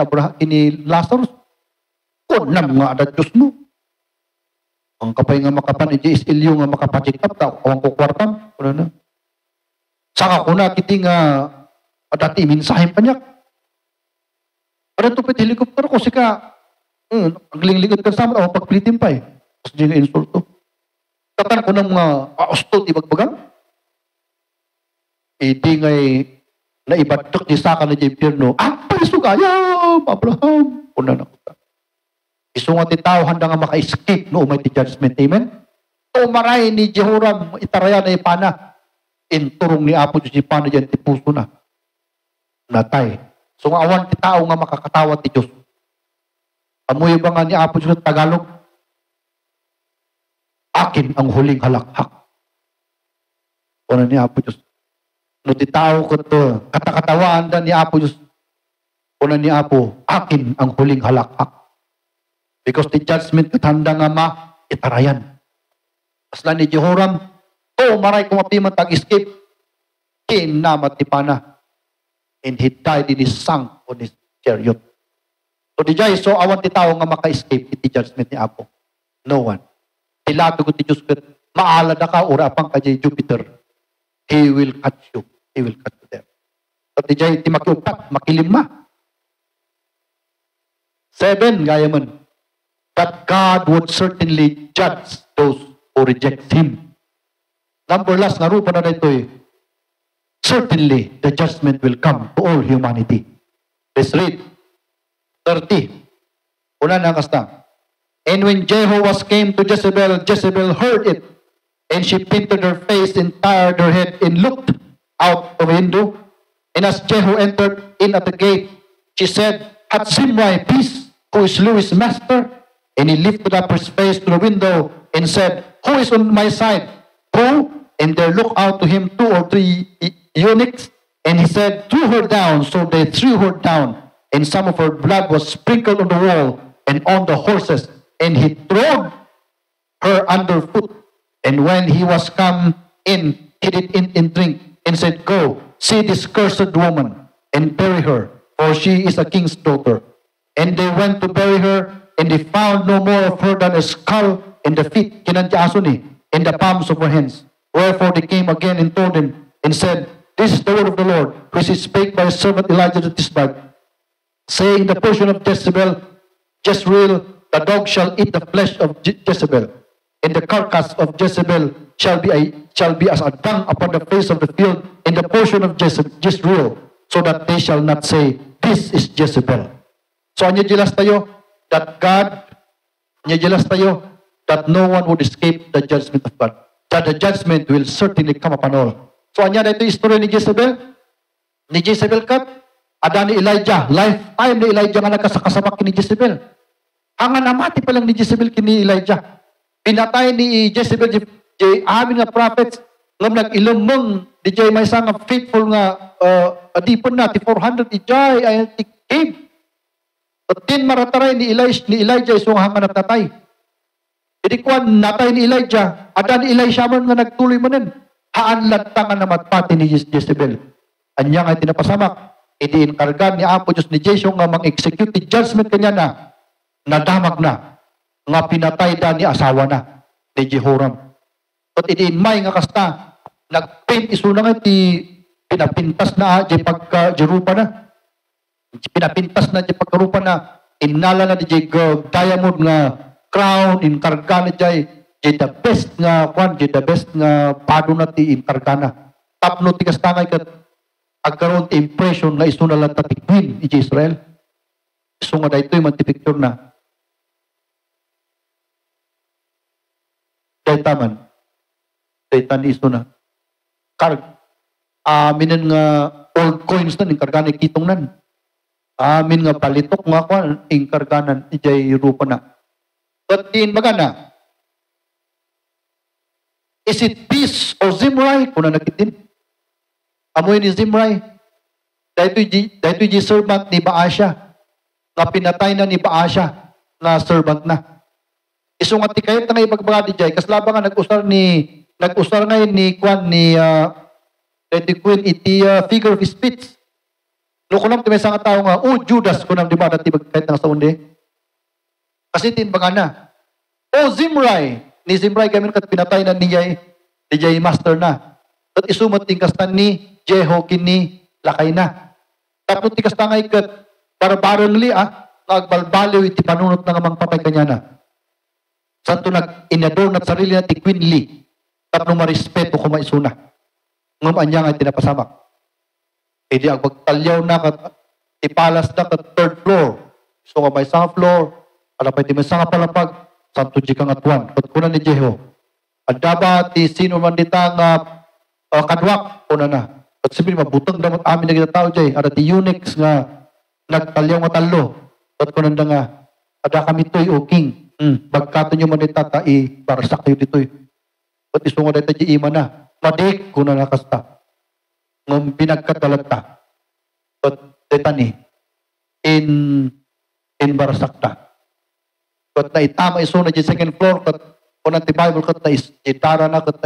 Lazarus. Kunam nga ada Diyos mo. Ang kapay nga makapan, is ilyo nga makapachikap, ang kukwartam. Kuna na. Saka kuna, kiti nga, dati minsahin pa niya. Ada tupit helikopter ko, sika, aglingligod ka sa amin, pagplitin pa eh. Tapos dyan nga insulto. Tatan ko ng mga austot, ibagbagang. Hindi nga na ibadok ni Saka na impyerno, parisugaya, Abraham. Una na kuta. Isu nga ti tao handa nga maka-escape no umay ti judgment. Amen? Umaray ni Jehoram itaraya na ipana. Inturong ni Apo Diyos ipana dyan ti puso na. Natay. So nga awan ti tao nga makakatawa ti Diyos. Amoy ba nga ni Apo Diyos ng Tagalog? Akin ang huling halakhak. Una ni Apo Diyos. No ti tao ko to, katakatawaan da ni Apo Diyos. Una ni Apo, akin ang huling halakhak. Because the judgment katanda nga itarayan. Asla ni Jehoram, maray kumapiman tag-escape, kinamat ti pana. And he died in his sunk on his chariot. So di jay, so awan ti tao nga maka-escape iti judgment ni Apo. No one. Tilato ko ti Diyos kat, maalad na ka, ura pang kajay Jupiter. He will catch you. He will catch you there. So di jay, ti makiupat, makilima. 7, gaya man. That God would certainly judge those who reject Him. Number last, nga rupa na ito eh. Certainly, the judgment will come to all humanity. Let's read. 30. Una na kasta. And when Jehoash came to Jezebel, Jezebel heard it, and she painted her face and tired her head and looked out of the window. And as Jehu entered in at the gate, she said, At Zimri, peace, who is Louis' master? And he lifted up his face to the window and said, Who is on my side? Who? And there looked out to him 2 or 3 eunuchs, and he said, threw her down. So they threw her down, and some of her blood was sprinkled on the wall and on the horses, and he trod her underfoot. And when he was come in, he did eat and drink, and said, Go, see this cursed woman, and bury her, for she is a king's daughter. And they went to bury her, and they found no more of her than a skull and the feet, kinantyaso ni, and the palms of her hands. Wherefore they came again and told him, and said, This is the word of the Lord, which he spake by his servant Elijah the Tishbite, saying, The portion of Jezreel, the dog shall eat the flesh of Jezebel, and the carcass of Jezebel shall be as a dung upon the face of the field, and the portion of Jezreel, so that they shall not say, This is Jezebel. So anya jelas tayo that that no one would escape the judgment of God. That the judgment will certainly come upon all. So anya na ito istorya ni Jezebel. Ni Jezebel kat, ada ni Elijah, lifetime ni Elijah nga nagkasakasabak ni Jezebel. Ang namati pa lang ni Jezebel kini Elijah. Pinatay ni Jezebel amin nga prophets ngam nag-ilumong di jay may isang faithful nga adipon na ti 400 ijay ay ti cave. But din marataray ni Elijah isong hanga natatay. Jadi kuan natay ni Elijah, ada ni Elisha man nga nagtuloy manen. Haan lantangan na matpati ni Jezebel. Anya nga tinapasamak, idi inkargan ni Apo Diyos ni Jesong nga mang-execute the judgment kanya na nadamag na nga pinatay da ni asawa na ni Jehoram. But idi may nga kasta nagpaint isuna nga ti pinapintas na di pagka-jerupa na. Pinapintas na di pagkarupa na inala na di diamond nga crown inkarga na di the best nga pado na ti inkarga na. Tapno ti kastangay kat agkaroon ti impression na isuna lang ti queen i Israel. Iso nga da ito'y man ti picture na. Daytaman. Daytan iso na. Amin nga old coins na inkarga na kitong nan. Amin nga palitok nga kwan inkarganan ijay rupa na. But in magana, is it peace or Zimri? Kung na nakitin. Amoy ni Zimri. Dahito yung servant ni Baasha. Nga pinatay na ni Baasha na servant na. Iso nga tikayot na nga ipagbaga di jay. Kaslaba nga nag-usar ngayon ni Kwan ni Lady Queen iti figure of speech. No kunam ti may nga tao nga, Judas kunam di ba dati kahit nga sa undi. Kasi tinbaga na. Zimri. Ni Zimri kami kat pinatay na ni Jay master na. At isumat tingkastan ni Jeho kini lakay na. Tapos tingkastan nga ikat barbarangli nagbalbaliw iti panunot na nga patay kanya na. Santo nag-inador na sarili na ti Queen Lee. Tapos marespeto kumaisuna. Ngam anya nga tinapasamak. Hindi ang pagtalyaw na ipalas na kat third floor. So nga may isang floor, alapay di may isang palapag, santo di kang atuan. Pagkunan ni Jeho. Adaba ti sino man dita nga kadwak, una na. At sabihin, mabutang damat amin na kita tao jay. Ada ti eunuchs nga nagtalyaw nga talo. Pagkunan na nga, ada kami to'y o king. Bagkato nyo man dita barsak kayo dito'y. At iso nga dita di ima na. Madik, kuna na kasta. Ngam pinagkadalata. At detani in barasakta. At naitama iso na di second floor kat kunan ti Bible kat na itara na kat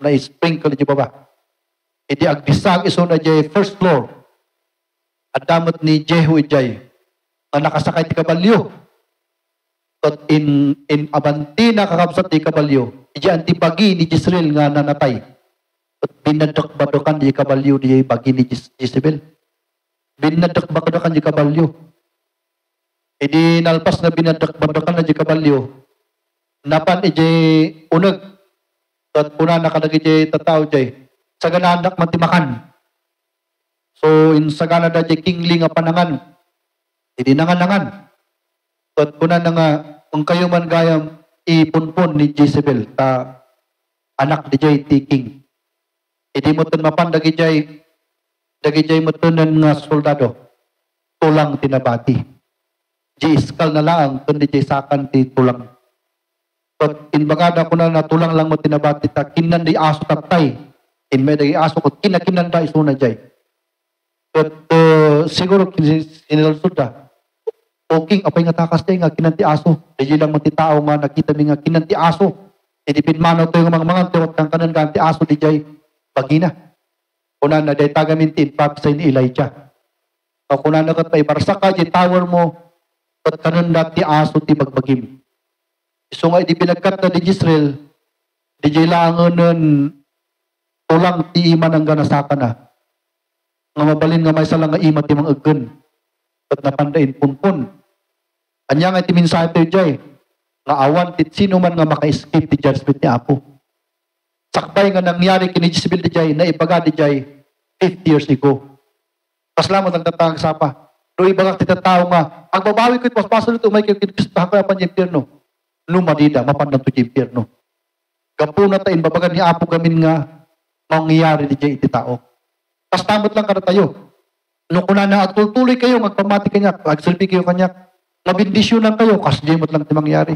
na sprinkle di baba. Idi agdisag iso na di first floor. At damat ni Jehu ijay na nakasakay ti kabalyo. At in abanti na kakabsat ti kabalyo. Idi antibagi ni Jezreel nga nanatay. At binadakbadakan di kabalyo di bagi ni Jezebel. Binadakbadakan di kabalyo. Idi nalpas na binadakbadakan na di kabalyo. Napan iji unag. At una nakalagi di tataw di. Sagana anak matimakan. So in sagana da di kingli nga panangan. Idi nangan-nangan. At una na nga kung kayo man gayam ipunpon ni Jezebel ta anak di jay ti king. Idi mo tun mapan dagi jay mo tunan nga soldado. Tulang tinabati. Di iskal na lang tun di jay sakan ti tulang. But in bagada ko na tulang lang mo tinabati ta kinan di aso tatay. In may dagi aso ko, kinakinanda isuna jay. But siguro kinilalsod da. Okay, apay nga takas tayo nga kinanti aso. Dahil lang matitao nga nakita mi nga kinanti aso. Idipin manaw tayo nga mga tiwat kang kanan kanti aso di jay bagina. Kunan na day tagamintin papsay ni Elijah. Kunan na kat may barsa ka jay tower mo kat kanan dati aso ti bagbagim. So nga di pinagkat na di Israel di jay langan nun tulang ti iman ang ganasaka na. Nga mabalin nga may salang nga imat ti mga agen. At napandain punpun. Anya nga iti minsahe tayo jay, nga awan tit sino man nga maka-escape ti judgment ni Apo. Sakbay nga nangyari kini Jezebel di jay, na ibaga di jay 50 years ago. Pasalamat ang tatang sapa. No ibagak ti tao nga, ang babawi ko paspaso nito, may kikistahan ko yapan yung impyerno. Lumadida, mapandan to yung impyerno. Gapo na tayo, babagan ni Apo gamin nga, mangyayari di jay iti tao. Pastamot lang kada tayo. Nung kuna na agtultuloy kayo, magpamati kanya, agsilbi kayo kanya, mabindisyonan kayo, kasdimot lang ti mangyari.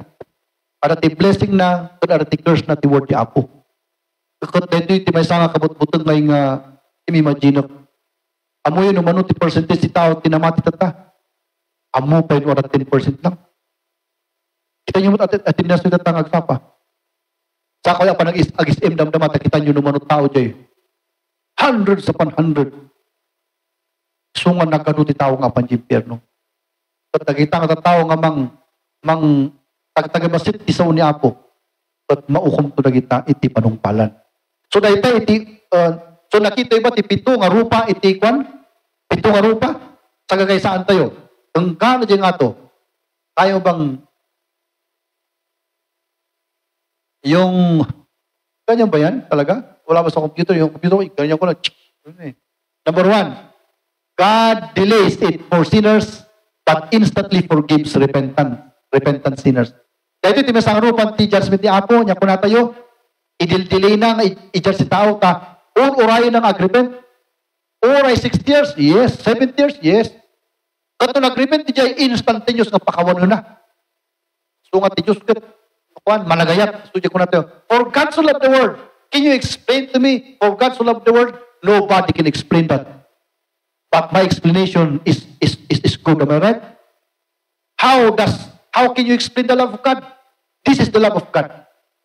Ada ti blessing na, ada ti curse na ti word ti Apo. Kakot na ito, ti may sanga kabut-butang ngay nga, imagine, amo yun, umano ti percentage ti tao, tinamati tata. Amo pa yun, wala 10% lang. Kita nyo mo at tinasyo tata ng agsapa. Sa kaya pa nag-is-im damdamata, kita nyo umano tao dyan. Hundreds upon hundred. Sungan nagkano ti tao nga panjimpierno. At nakita nga tao nga mang tagtagabasit ti sao ni Apo. At maukom to nagita iti panungpalan. So dahita iti so nakita iba ti pito nga rupa iti kwan? Pito nga rupa? Sagagay saan tayo? Ang gano dyan nga to? Tayo bang yung ganyan ba yan talaga? Wala ba sa computer? Yung computer ko, ganyan ko na. Number 1. God delays it for sinners but instantly forgives repentant sinners. Kaya ito timasang rupan ti judgment ni Apo, niya po na tayo, idil-delay na nga i-judge si tao ka, urayin ng agreement. Uray 6 years, yes. 7 years, yes. Kato nag-repent ti jay instantaneous nga pakawan na. So nga ti Diyos kat, managayat, studya ko na tayo. For God so loved the world, can you explain to me, for God so loved the world? Nobody can explain that. But my explanation is good, am I right? How can you explain the love of God? This is the love of God.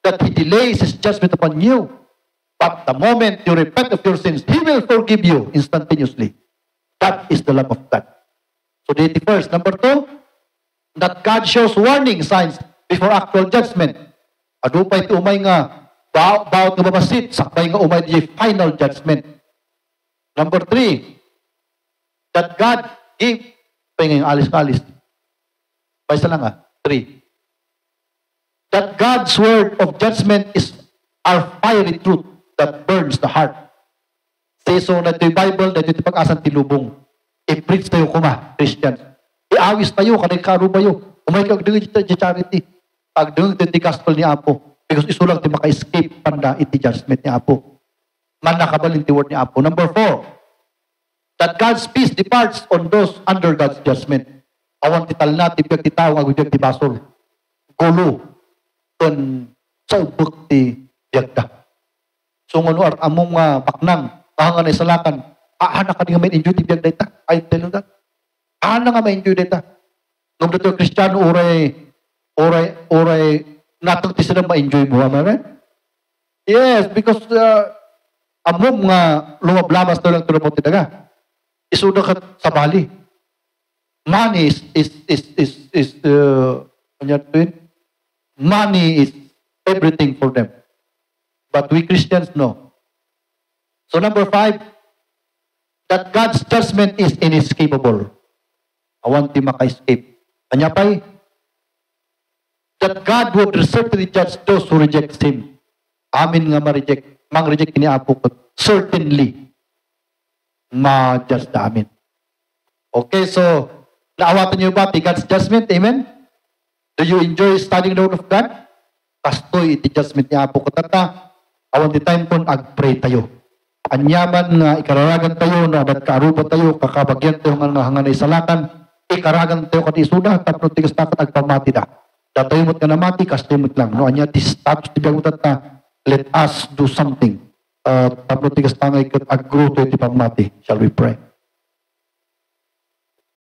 That He delays His judgment upon you. But the moment you repent of your sins, He will forgive you instantaneously. That is the love of God. So the 81st. Number 2, that God shows warning signs before actual judgment. Ado pa iti umay nga, bawat nga babasit, sakbay nga umay di final judgment. Number 3, that God gave, ngayong alis-alis. Paisa lang 3. That God's word of judgment is our fiery truth that burns the heart. Say so na ito yung Bible, na ito yung pag-asang tilubong. I-preach tayo kuma, Christians. I-awis tayo, kanay karubayo. Umay ka, agdungin iti charity. Agdungin iti gospel ni Apo. Because isulang ti maka-escape panda iti judgment ni Apo. Man nakabalin ti word ni Apo. Number 4, that God's peace departs on those under God's judgment. Awan ti talna, ti biag ti tao, agudyak ti basol. Gulo. Kun sa ubok ti biag da. So ngano at among baknang, kahangan na isalakan, na ka nga may enjoy ti biag da ita. I tell you that. Na nga may enjoy da ita. Nung dito Kristiyano, oray, natang ti sila ma-enjoy mo, am I right? Yes, because among lumablamas na lang ito na po tinaga. Isuda ka sa bali. Money money is everything for them. But we Christians know. So number 5, that God's judgment is inescapable. Awan ti maka-escape. Anya pa'y, that God would certainly judge those who reject Him. Amin nga mang-reject ni Apo ko. Certainly. Ma-judge na amin. Okay, so, naawatan niyo ba ti God's judgment? Amen? Do you enjoy studying the Word of God? Kastoy iti judgment ni Apo ko tata. Awan ti time pon, ag-pray tayo. Anyaman nga ikararagan tayo, na adat kaaruba tayo, kakabagyan tayo nga hanganay salakan, ikaragan tayo kati isuda, tapno tigas takat agpamati da. Datayo mo't nga namati, kastimot lang. No, anya ti status ti biagutat na, let us do something tapos tigas tangay kat agruto iti pamati. Shall we pray?